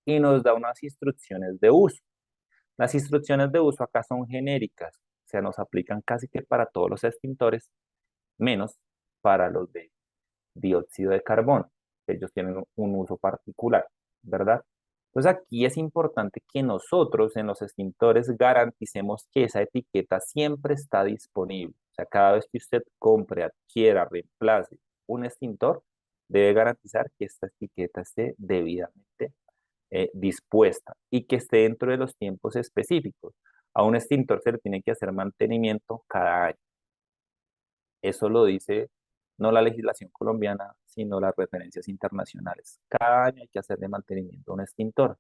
y nos da unas instrucciones de uso. Las instrucciones de uso acá son genéricas, o sea, nos aplican casi que para todos los extintores, menos para los de dióxido de carbono. Ellos tienen un uso particular, ¿verdad? Entonces aquí es importante que nosotros en los extintores garanticemos que esa etiqueta siempre está disponible. O sea, cada vez que usted compre, adquiera, reemplace un extintor, debe garantizar que esta etiqueta esté debidamente dispuesta y que esté dentro de los tiempos específicos. A un extintor se le tiene que hacer mantenimiento cada año. Eso lo dice no la legislación colombiana, sino las referencias internacionales. Cada año hay que hacerle mantenimiento a un extintor.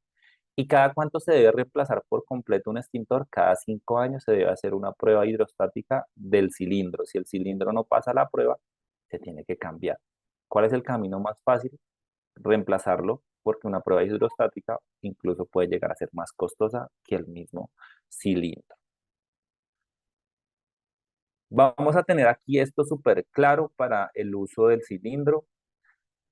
¿Y cada cuánto se debe reemplazar por completo un extintor? Cada 5 años se debe hacer una prueba hidrostática del cilindro. Si el cilindro no pasa la prueba, se tiene que cambiar. ¿Cuál es el camino más fácil? Reemplazarlo, porque una prueba hidrostática incluso puede llegar a ser más costosa que el mismo cilindro. Vamos a tener aquí esto súper claro para el uso del cilindro.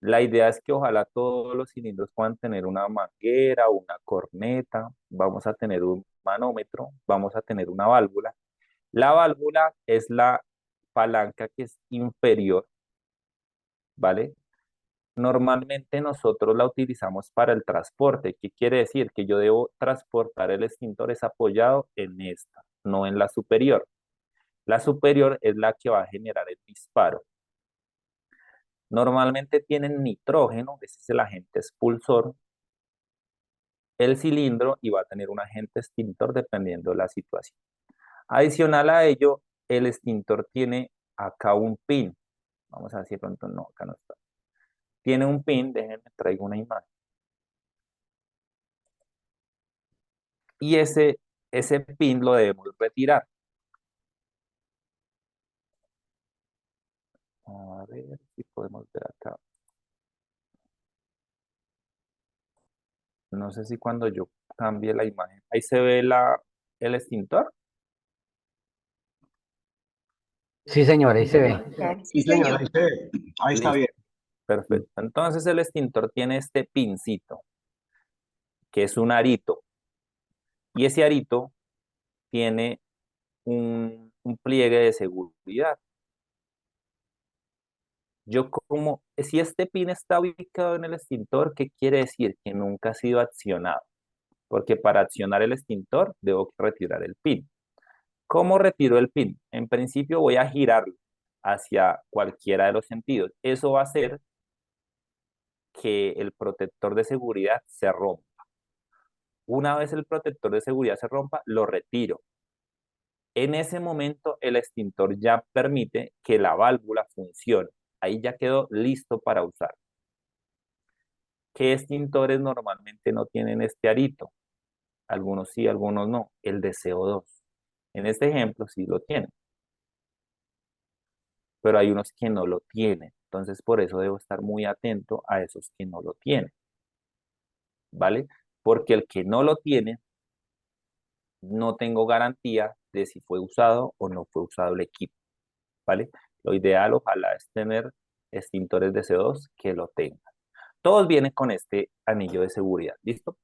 La idea es que ojalá todos los cilindros puedan tener una manguera, una corneta, vamos a tener un manómetro, vamos a tener una válvula. La válvula es la palanca que es inferior, ¿vale? Normalmente nosotros la utilizamos para el transporte. ¿Qué quiere decir? Que yo debo transportar el extintor es apoyado en esta, no en la superior. La superior es la que va a generar el disparo. Normalmente tienen nitrógeno, ese es el agente expulsor, el cilindro y va a tener un agente extintor dependiendo de la situación. Adicional a ello, el extintor tiene acá un pin. Vamos a ver si pronto no, acá no está. Tiene un pin, déjenme traigo una imagen. Y ese pin lo debemos retirar. A ver si podemos ver acá. No sé si cuando yo cambie la imagen, ahí se ve el extintor.
Sí, señor, ahí se ve.
Sí, señor, ahí se ve. Ahí está
Listo,
bien.
perfecto. Entonces el extintor tiene este pincito, que es un arito. Y ese arito tiene un pliegue de seguridad. Si este pin está ubicado en el extintor, ¿qué quiere decir? Que nunca ha sido accionado. Porque para accionar el extintor debo retirar el pin. ¿Cómo retiro el pin? En principio voy a girarlo hacia cualquiera de los sentidos. Eso va a hacer que el protector de seguridad se rompa. Una vez el protector de seguridad se rompa, lo retiro. En ese momento el extintor ya permite que la válvula funcione. Ahí ya quedó listo para usar. ¿Qué extintores normalmente no tienen este arito? Algunos sí, algunos no. El de CO2. En este ejemplo sí lo tienen, pero hay unos que no lo tienen. Entonces por eso debo estar muy atento a esos que no lo tienen. ¿Vale? Porque el que no lo tiene, no tengo garantía de si fue usado o no fue usado el equipo. ¿Vale? Lo ideal ojalá es tener extintores de CO2 que lo tengan. Todos vienen con este anillo de seguridad, ¿listo?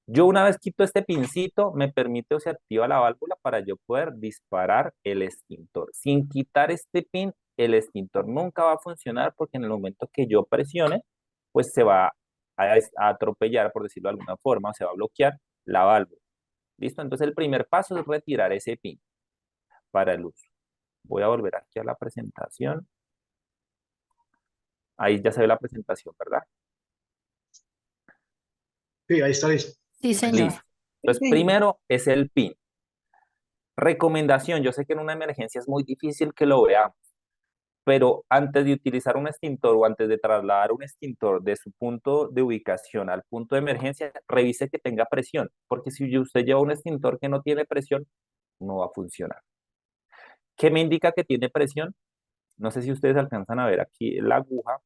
Yo una vez quito este pincito, me permite o se activa la válvula para yo poder disparar el extintor. Sin quitar este pin, el extintor nunca va a funcionar porque en el momento que yo presione, pues se va a atropellar, por decirlo de alguna forma, o se va a bloquear la válvula. ¿Listo? Entonces el primer paso es retirar ese pin para el uso. Voy a volver aquí a la presentación. Ahí ya se ve la presentación, ¿verdad?
Sí, ahí está listo.
Sí, señor.
Listo. Entonces, primero es el PIN. Recomendación, yo sé que en una emergencia es muy difícil que lo veamos, pero antes de utilizar un extintor o antes de trasladar un extintor de su punto de ubicación al punto de emergencia, revise que tenga presión, porque si usted lleva un extintor que no tiene presión, no va a funcionar. ¿Qué me indica que tiene presión? No sé si ustedes alcanzan a ver aquí la aguja.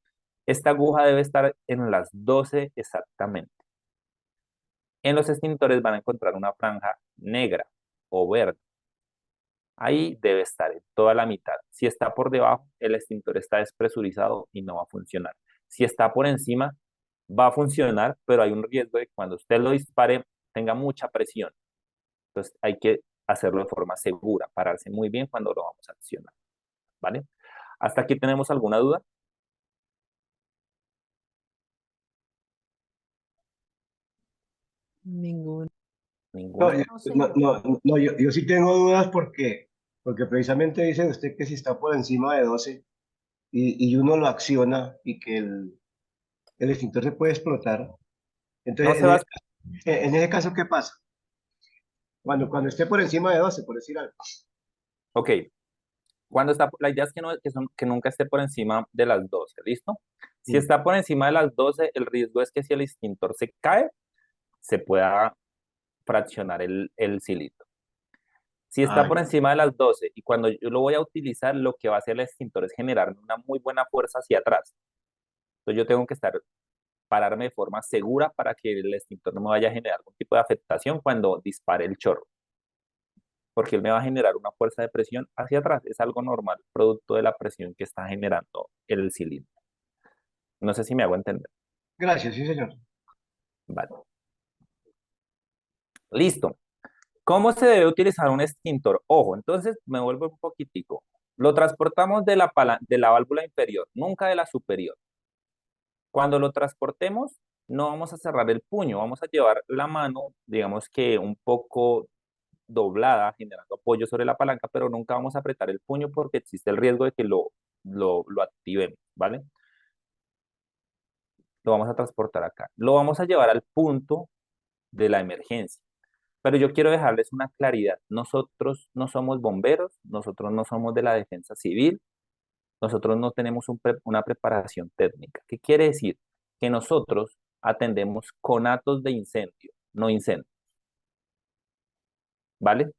Esta aguja debe estar en las 12 exactamente. En los extintores van a encontrar una franja negra o verde. Ahí debe estar en toda la mitad. Si está por debajo, el extintor está despresurizado y no va a funcionar. Si está por encima, va a funcionar, pero hay un riesgo de que cuando usted lo dispare tenga mucha presión. Entonces hay que hacerlo de forma segura, pararse muy bien cuando lo vamos a accionar. ¿Vale? ¿Hasta aquí tenemos alguna duda?
Ninguno.
No,
¿Ninguna?
yo sí tengo dudas porque precisamente dice usted que si está por encima de 12 y uno lo acciona y que el extintor se puede explotar.
No
Entonces,
se va a...
en ese caso, ¿qué pasa? Cuando esté por encima de 12, por decir algo.
Ok. Cuando está, la idea es que nunca esté por encima de las 12, ¿listo? Si está por encima de las 12, el riesgo es que si el extintor se cae, se pueda fraccionar el cilindro. Si está por
ya.
encima de las 12 y cuando yo lo voy a utilizar, lo que va a hacer el extintor es generar una muy buena fuerza hacia atrás. Entonces yo tengo que pararme de forma segura para que el extintor no me vaya a generar algún tipo de afectación cuando dispare el chorro, porque él me va a generar una fuerza de presión hacia atrás. Es algo normal, producto de la presión que está generando el cilindro. No sé si me hago entender.
Gracias, sí, señor.
Vale. Listo. ¿Cómo se debe utilizar un extintor? Ojo, entonces me vuelvo un poquitico. Lo transportamos de la válvula inferior, nunca de la superior. Cuando lo transportemos, no vamos a cerrar el puño, vamos a llevar la mano, digamos que un poco doblada, generando apoyo sobre la palanca, pero nunca vamos a apretar el puño porque existe el riesgo de que lo activemos, ¿vale? Lo vamos a transportar acá. Lo vamos a llevar al punto de la emergencia. Pero yo quiero dejarles una claridad. Nosotros no somos bomberos, nosotros no somos de la defensa civil, nosotros no tenemos una preparación técnica. ¿Qué quiere decir? Que nosotros atendemos conatos de incendio, no incendios. ¿Vale?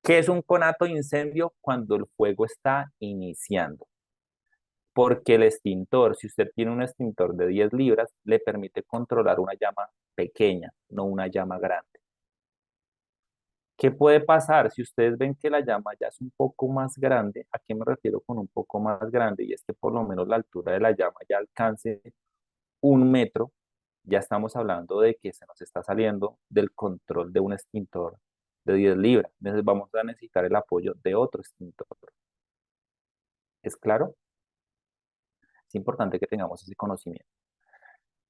¿Qué es un conato de incendio? Cuando el fuego está iniciando. Porque el extintor, si usted tiene un extintor de 10 libras, le permite controlar una llama pequeña, no una llama grande. ¿Qué puede pasar si ustedes ven que la llama ya es un poco más grande? ¿A qué me refiero con un poco más grande? Y es que por lo menos la altura de la llama ya alcance 1 metro. Ya estamos hablando de que se nos está saliendo del control de un extintor de 10 libras. Entonces vamos a necesitar el apoyo de otro extintor. ¿Es claro? Es importante que tengamos ese conocimiento.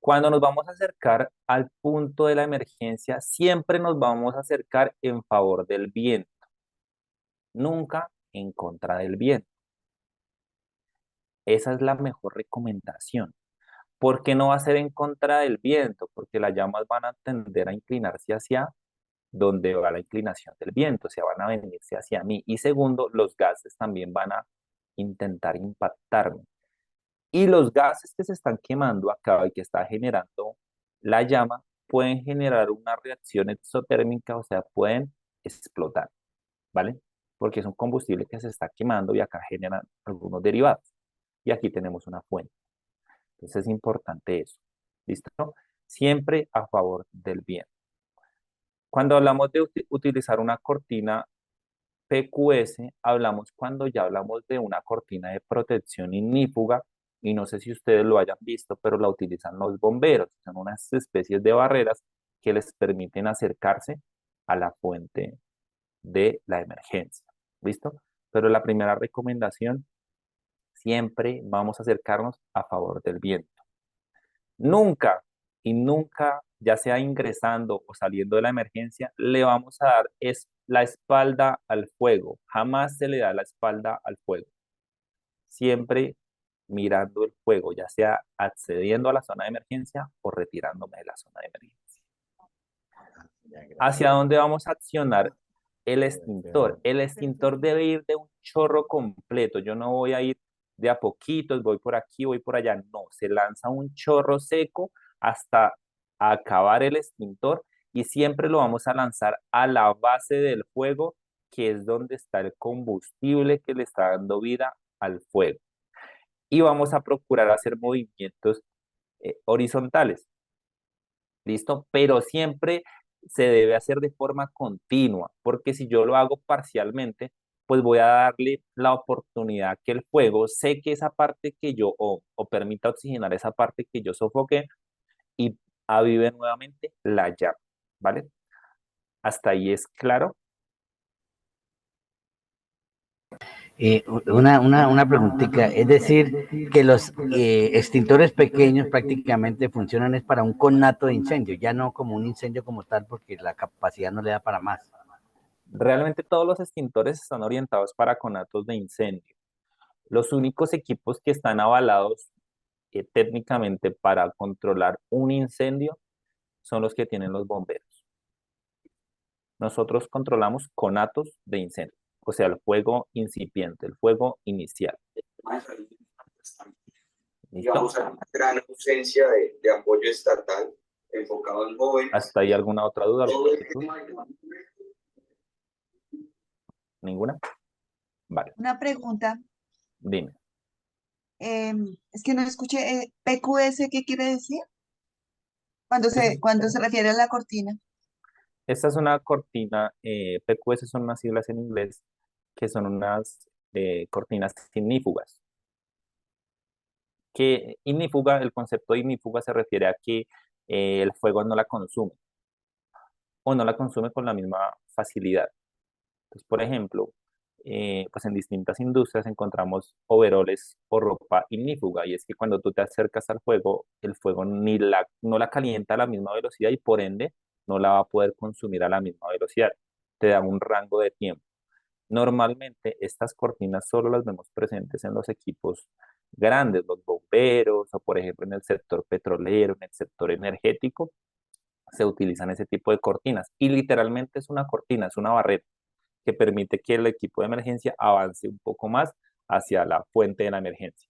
Cuando nos vamos a acercar al punto de la emergencia, siempre nos vamos a acercar en favor del viento, nunca en contra del viento. Esa es la mejor recomendación. ¿Por qué no va a ser en contra del viento? Porque las llamas van a tender a inclinarse hacia donde va la inclinación del viento, o sea, van a venirse hacia mí. Y segundo, los gases también van a intentar impactarme. Y los gases que se están quemando acá y que está generando la llama pueden generar una reacción exotérmica, o sea, pueden explotar, ¿vale? Porque es un combustible que se está quemando y acá generan algunos derivados. Y aquí tenemos una fuente. Entonces es importante eso. ¿Listo? Siempre a favor del bien. Cuando hablamos de utilizar una cortina PQS, hablamos cuando ya hablamos de una cortina de protección ignífuga, y no sé si ustedes lo hayan visto, pero la utilizan los bomberos. Son unas especies de barreras que les permiten acercarse a la fuente de la emergencia. ¿Listo? Pero la primera recomendación, siempre vamos a acercarnos a favor del viento. Nunca y nunca, ya sea ingresando o saliendo de la emergencia, le vamos a dar la espalda al fuego. Jamás se le da la espalda al fuego. Siempre mirando el fuego, ya sea accediendo a la zona de emergencia o retirándome de la zona de emergencia. ¿Hacia dónde vamos a accionar el extintor? El extintor debe ir de un chorro completo. Yo no voy a ir de a poquitos, voy por aquí, voy por allá. No, se lanza un chorro seco hasta acabar el extintor y siempre lo vamos a lanzar a la base del fuego, que es donde está el combustible que le está dando vida al fuego. Y vamos a procurar hacer movimientos horizontales. ¿Listo? Pero siempre se debe hacer de forma continua, porque si yo lo hago parcialmente, pues voy a darle la oportunidad que el fuego seque esa parte que yo, o permita oxigenar esa parte que yo sofoqué y avive nuevamente la llama, ¿vale? ¿Hasta ahí es claro?
Una preguntita, es decir, que los extintores pequeños prácticamente funcionan es para un conato de incendio, ya no como un incendio como tal, porque la capacidad no le da para más.
Realmente todos los extintores están orientados para conatos de incendio. Los únicos equipos que están avalados técnicamente para controlar un incendio son los que tienen los bomberos. Nosotros controlamos conatos de incendio, o sea, el fuego incipiente, el fuego inicial.
Digamos, hay una gran ausencia de apoyo estatal
¿Hasta ahí alguna otra duda? ¿Alguna inquietud? ¿Ninguna? Vale,
Una pregunta,
dime.
es que no escuché, PQS, ¿qué quiere decir? Cuando se refiere a la cortina.
Esta es una cortina, PQS son unas siglas en inglés, que son unas cortinas ignífugas. Que ignífuga, el concepto de ignífuga se refiere a que el fuego no la consume o no la consume con la misma facilidad. Entonces, por ejemplo, pues en distintas industrias encontramos overoles o ropa ignífuga, y es que cuando tú te acercas al fuego, el fuego no la calienta a la misma velocidad y por ende no la va a poder consumir a la misma velocidad. Te da un rango de tiempo. Normalmente estas cortinas solo las vemos presentes en los equipos grandes, los bomberos o por ejemplo en el sector petrolero, en el sector energético, se utilizan ese tipo de cortinas. Y literalmente es una cortina, es una barrera que permite que el equipo de emergencia avance un poco más hacia la fuente de la emergencia.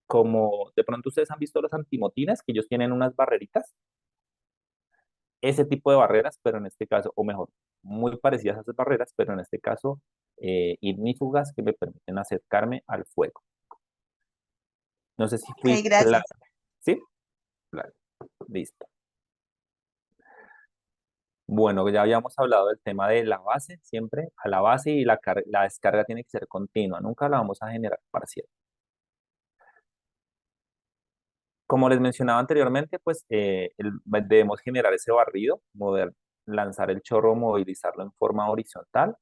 Como de pronto ustedes han visto los antimotines, que ellos tienen unas barreritas, ese tipo de barreras, pero en este caso, o mejor, muy parecidas a esas barreras, pero en este caso, ignífugas que me permiten acercarme al fuego. No sé si
Ok,
fui
gracias.
claro. ¿Sí? Claro. Listo. Bueno, ya habíamos hablado del tema de la base, siempre a la base, y la descarga tiene que ser continua, nunca la vamos a generar parcial. Como les mencionaba anteriormente, pues debemos generar ese barrido, lanzar el chorro, movilizarlo en forma horizontal.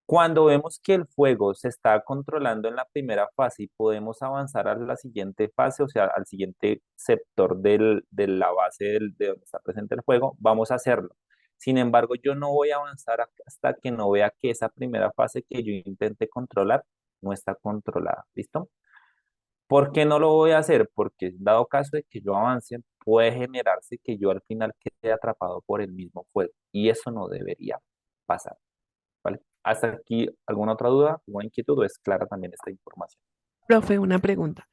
Cuando vemos que el fuego se está controlando en la primera fase y podemos avanzar a la siguiente fase, o sea, al siguiente sector de la base de donde está presente el fuego, vamos a hacerlo. Sin embargo, yo no voy a avanzar hasta que no vea que esa primera fase que yo intenté controlar no está controlada. ¿Listo? ¿Por qué no lo voy a hacer? Porque dado caso de que yo avance, puede generarse que yo al final quede atrapado por el mismo fuego y eso no debería pasar. ¿Vale? Hasta aquí, ¿alguna otra duda, alguna inquietud o es clara también esta información?
Profe, una pregunta.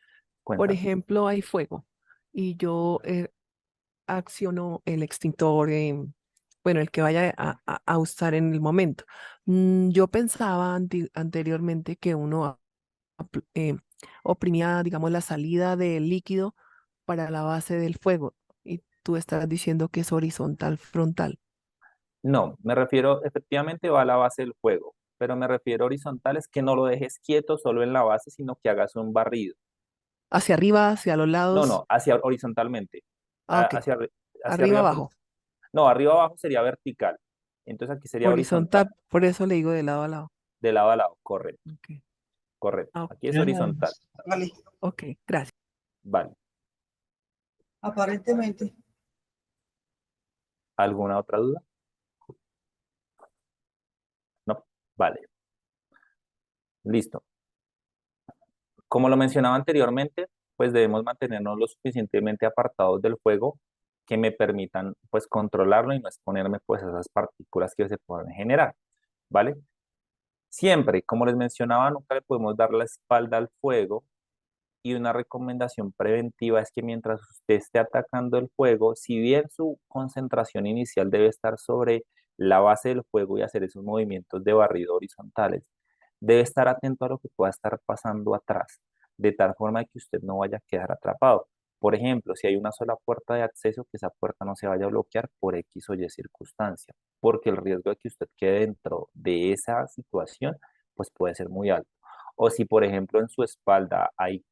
Por
Cuéntame.
ejemplo, hay fuego y yo acciono el extintor, bueno, el que vaya a usar en el momento. Yo pensaba anteriormente que uno oprimía, digamos, la salida del líquido para la base del fuego y tú estás diciendo que es horizontal, frontal.
No, me refiero, efectivamente va a la base del fuego, pero me refiero a horizontales que no lo dejes quieto solo en la base, sino que hagas un barrido.
Hacia arriba, hacia los
No,
lados.
no, hacia horizontalmente.
Ah, ok.
Hacia
Arriba,
arriba,
abajo.
no, arriba abajo sería vertical. Entonces aquí sería horizontal,
Horizontal, por eso le digo de lado a lado.
de lado a lado, correcto,
Ok.
correcto.
Ah,
Aquí es horizontal.
Vale,
ok, gracias.
Vale.
aparentemente.
¿Alguna otra duda? No, vale. Listo. Como lo mencionaba anteriormente, pues debemos mantenernos lo suficientemente apartados del fuego que me permitan pues controlarlo y no exponerme pues a esas partículas que se pueden generar, ¿vale? Siempre, como les mencionaba, nunca le podemos dar la espalda al fuego y una recomendación preventiva es que mientras usted esté atacando el fuego, si bien su concentración inicial debe estar sobre la base del fuego y hacer esos movimientos de barrido horizontales, debe estar atento a lo que pueda estar pasando atrás, de tal forma que usted no vaya a quedar atrapado. Por ejemplo, si hay una sola puerta de acceso, que esa puerta no se vaya a bloquear por X o Y circunstancia, porque el riesgo de que usted quede dentro de esa situación, pues puede ser muy alto. O si, por ejemplo, en su espalda hay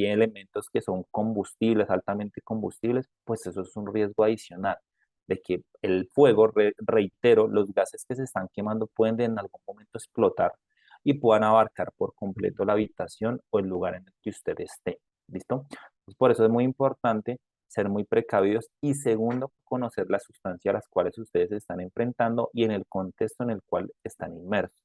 elementos que son combustibles, altamente combustibles, pues eso es un riesgo adicional de que el fuego, reitero, los gases que se están quemando pueden en algún momento explotar y puedan abarcar por completo la habitación o el lugar en el que usted esté. ¿Listo? Pues por eso es muy importante ser muy precavidos y segundo, conocer la sustancia a las cuales ustedes se están enfrentando y en el contexto en el cual están inmersos.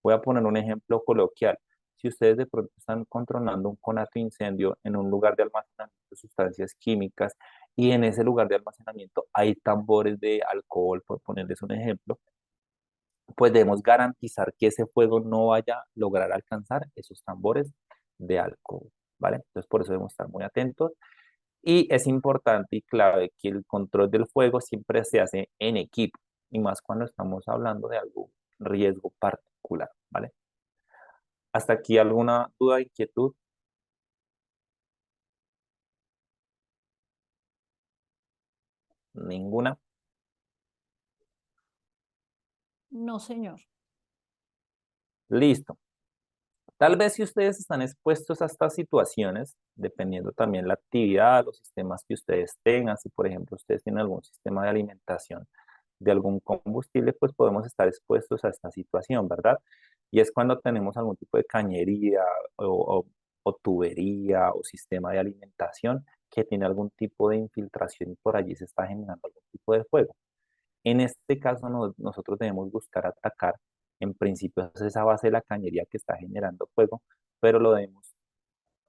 Voy a poner un ejemplo coloquial. Si ustedes de pronto están controlando un conato de incendio en un lugar de almacenamiento de sustancias químicas y en ese lugar de almacenamiento hay tambores de alcohol, por ponerles un ejemplo, pues debemos garantizar que ese fuego no vaya a lograr alcanzar esos tambores de alcohol, ¿vale? Entonces por eso debemos estar muy atentos Y es importante y clave que el control del fuego siempre se hace en equipo, y más cuando estamos hablando de algún riesgo particular, ¿vale? ¿Hasta aquí alguna duda, inquietud? ¿Ninguna?
No, señor.
Listo. Tal vez si ustedes están expuestos a estas situaciones, dependiendo también la actividad, los sistemas que ustedes tengan, si por ejemplo ustedes tienen algún sistema de alimentación de algún combustible, pues podemos estar expuestos a esta situación, ¿verdad? Y es cuando tenemos algún tipo de cañería o tubería o sistema de alimentación que tiene algún tipo de infiltración y por allí se está generando algún tipo de fuego. En este caso, nosotros debemos buscar atacar, en principio, es esa base de la cañería que está generando fuego, pero lo debemos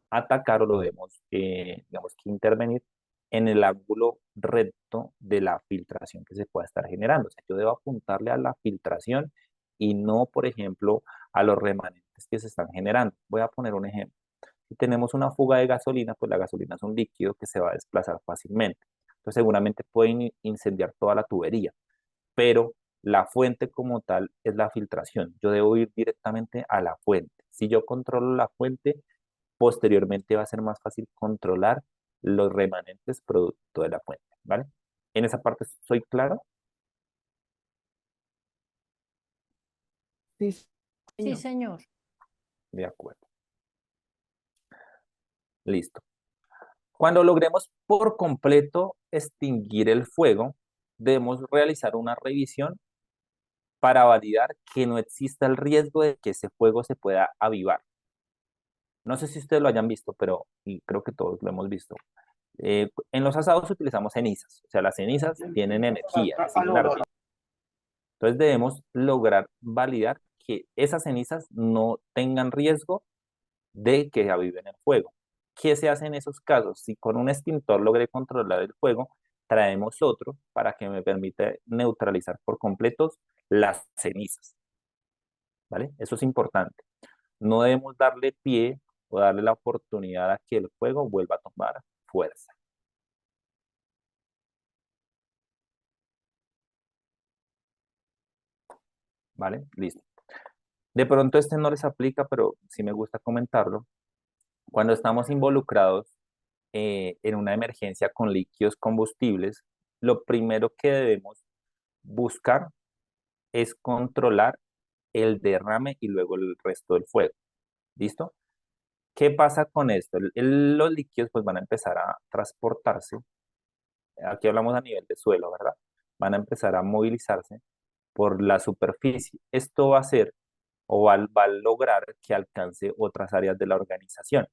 atacar o lo debemos, digamos que intervenir en el ángulo recto de la filtración que se pueda estar generando. O sea, yo debo apuntarle a la filtración y no, por ejemplo, a los remanentes que se están generando. Voy a poner un ejemplo. Si tenemos una fuga de gasolina, pues la gasolina es un líquido que se va a desplazar fácilmente. Entonces, seguramente pueden incendiar toda la tubería, pero la fuente como tal es la filtración. Yo debo ir directamente a la fuente. Si yo controlo la fuente, posteriormente va a ser más fácil controlar los remanentes producto de la fuente, ¿vale? En esa parte soy claro.
Sí,
Sí,
señor.
señor.
De acuerdo. Listo. Cuando logremos por completo extinguir el fuego, debemos realizar una revisión para validar que no exista el riesgo de que ese fuego se pueda avivar. No sé si ustedes lo hayan visto, pero y creo que todos lo hemos visto. En los asados utilizamos cenizas, o sea, las cenizas tienen energía, siguen ardiendo. Entonces debemos lograr validar que esas cenizas no tengan riesgo de que aviven el fuego. ¿Qué se hace en esos casos? Si con un extintor logré controlar el fuego, traemos otro para que me permita neutralizar por completo las cenizas, ¿vale? Eso es importante. No debemos darle pie o darle la oportunidad a que el fuego vuelva a tomar fuerza. ¿Vale? Listo. De pronto este no les aplica, pero sí me gusta comentarlo. Cuando estamos involucrados en una emergencia con líquidos combustibles, lo primero que debemos buscar es controlar el derrame y luego el resto del fuego. ¿Listo? ¿Qué pasa con esto? Los líquidos pues van a empezar a transportarse. Aquí hablamos a nivel de suelo, ¿verdad? Van a empezar a movilizarse por la superficie. Esto va a hacer o va a lograr que alcance otras áreas de la organización.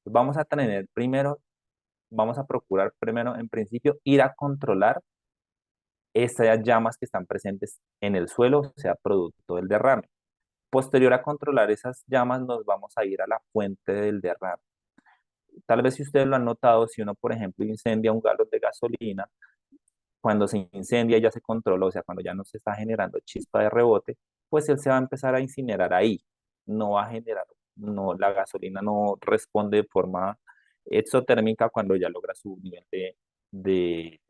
Vamos a tener primero, vamos a procurar primero, en principio, ir a controlar estas llamas que están presentes en el suelo, o sea, producto del derrame. Posterior a controlar esas llamas, nos vamos a ir a la fuente del derrame. Tal vez si ustedes lo han notado, si uno, por ejemplo, incendia un galón de gasolina, cuando se incendia ya se controló, o sea, cuando ya no se está generando chispa de rebote, pues él se va a empezar a incinerar ahí. No va a generar, no, la gasolina no responde de forma exotérmica cuando ya logra su nivel de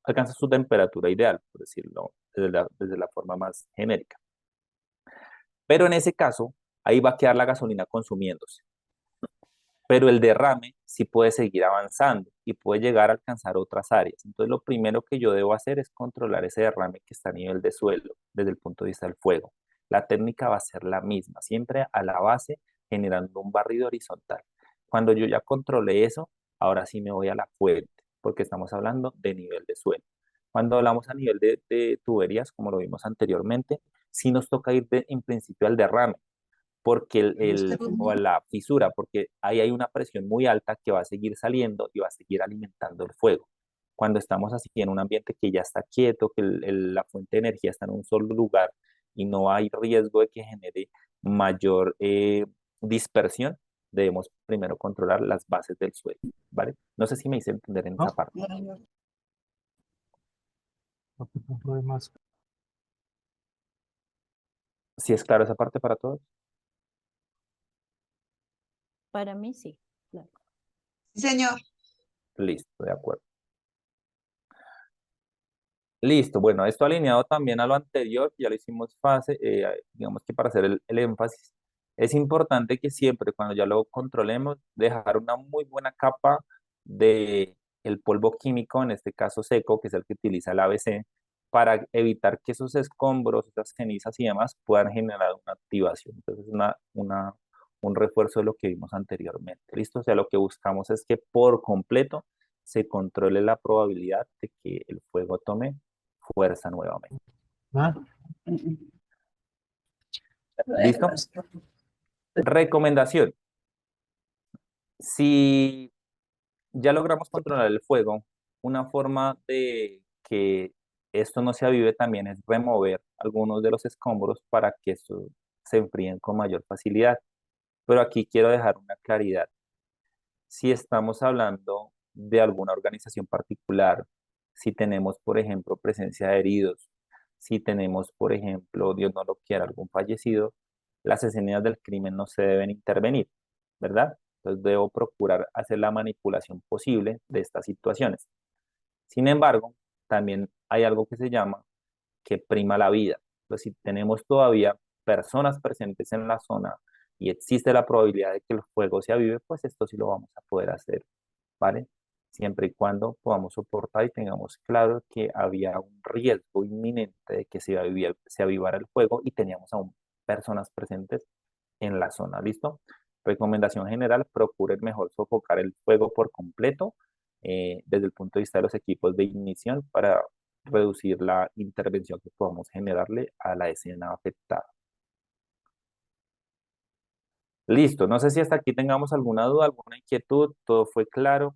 alcanza su temperatura ideal, por decirlo desde la forma más genérica. Pero en ese caso, ahí va a quedar la gasolina consumiéndose. Pero el derrame sí puede seguir avanzando y puede llegar a alcanzar otras áreas. Entonces, lo primero que yo debo hacer es controlar ese derrame que está a nivel de suelo, desde el punto de vista del fuego. La técnica va a ser la misma, siempre a la base, generando un barrido horizontal. Cuando yo ya controlé eso, ahora sí me voy a la fuente, porque estamos hablando de nivel de suelo. Cuando hablamos a nivel de tuberías, como lo vimos anteriormente, sí nos toca ir en principio al derrame porque o a la fisura, porque ahí hay una presión muy alta que va a seguir saliendo y va a seguir alimentando el fuego. Cuando estamos así en un ambiente que ya está quieto, que la fuente de energía está en un solo lugar y no hay riesgo de que genere mayor dispersión, debemos primero controlar las bases del suelo, ¿vale? No sé si me hice entender en esa
¿No?
parte.
¿A qué punto hay más?
¿Sí es claro esa parte para todos?
Para mí sí, claro.
Sí, señor.
Listo, de acuerdo. Listo, bueno, esto alineado también a lo anterior, ya lo hicimos fase, digamos que para hacer el énfasis, es importante que siempre cuando ya lo controlemos, dejar una muy buena capa de el polvo químico, en este caso seco, que es el que utiliza el ABC, para evitar que esos escombros, esas cenizas y demás puedan generar una activación. Entonces, un refuerzo de lo que vimos anteriormente. ¿Listo? O sea, lo que buscamos es que por completo se controle la probabilidad de que el fuego tome fuerza nuevamente.
¿Ah?
¿Listo? Recomendación. Si ya logramos controlar el fuego, una forma de que esto no se avive también es remover algunos de los escombros para que estos se enfríen con mayor facilidad. Pero aquí quiero dejar una claridad. Si estamos hablando de alguna organización particular, si tenemos, por ejemplo, presencia de heridos, si tenemos, por ejemplo, Dios no lo quiera, algún fallecido, las escenas del crimen no se deben intervenir, ¿verdad? Entonces debo procurar hacer la manipulación posible de estas situaciones. Sin embargo, también hay algo que se llama que prima la vida. Entonces, si tenemos todavía personas presentes en la zona y existe la probabilidad de que el fuego se avive, pues esto sí lo vamos a poder hacer, ¿vale? Siempre y cuando podamos soportar y tengamos claro que había un riesgo inminente de que se avivara el fuego y teníamos aún personas presentes en la zona, ¿listo? Recomendación general, procuren mejor sofocar el fuego por completo desde el punto de vista de los equipos de ignición para reducir la intervención que podamos generarle a la escena afectada. Listo, no sé si hasta aquí tengamos alguna duda, alguna inquietud, todo fue claro.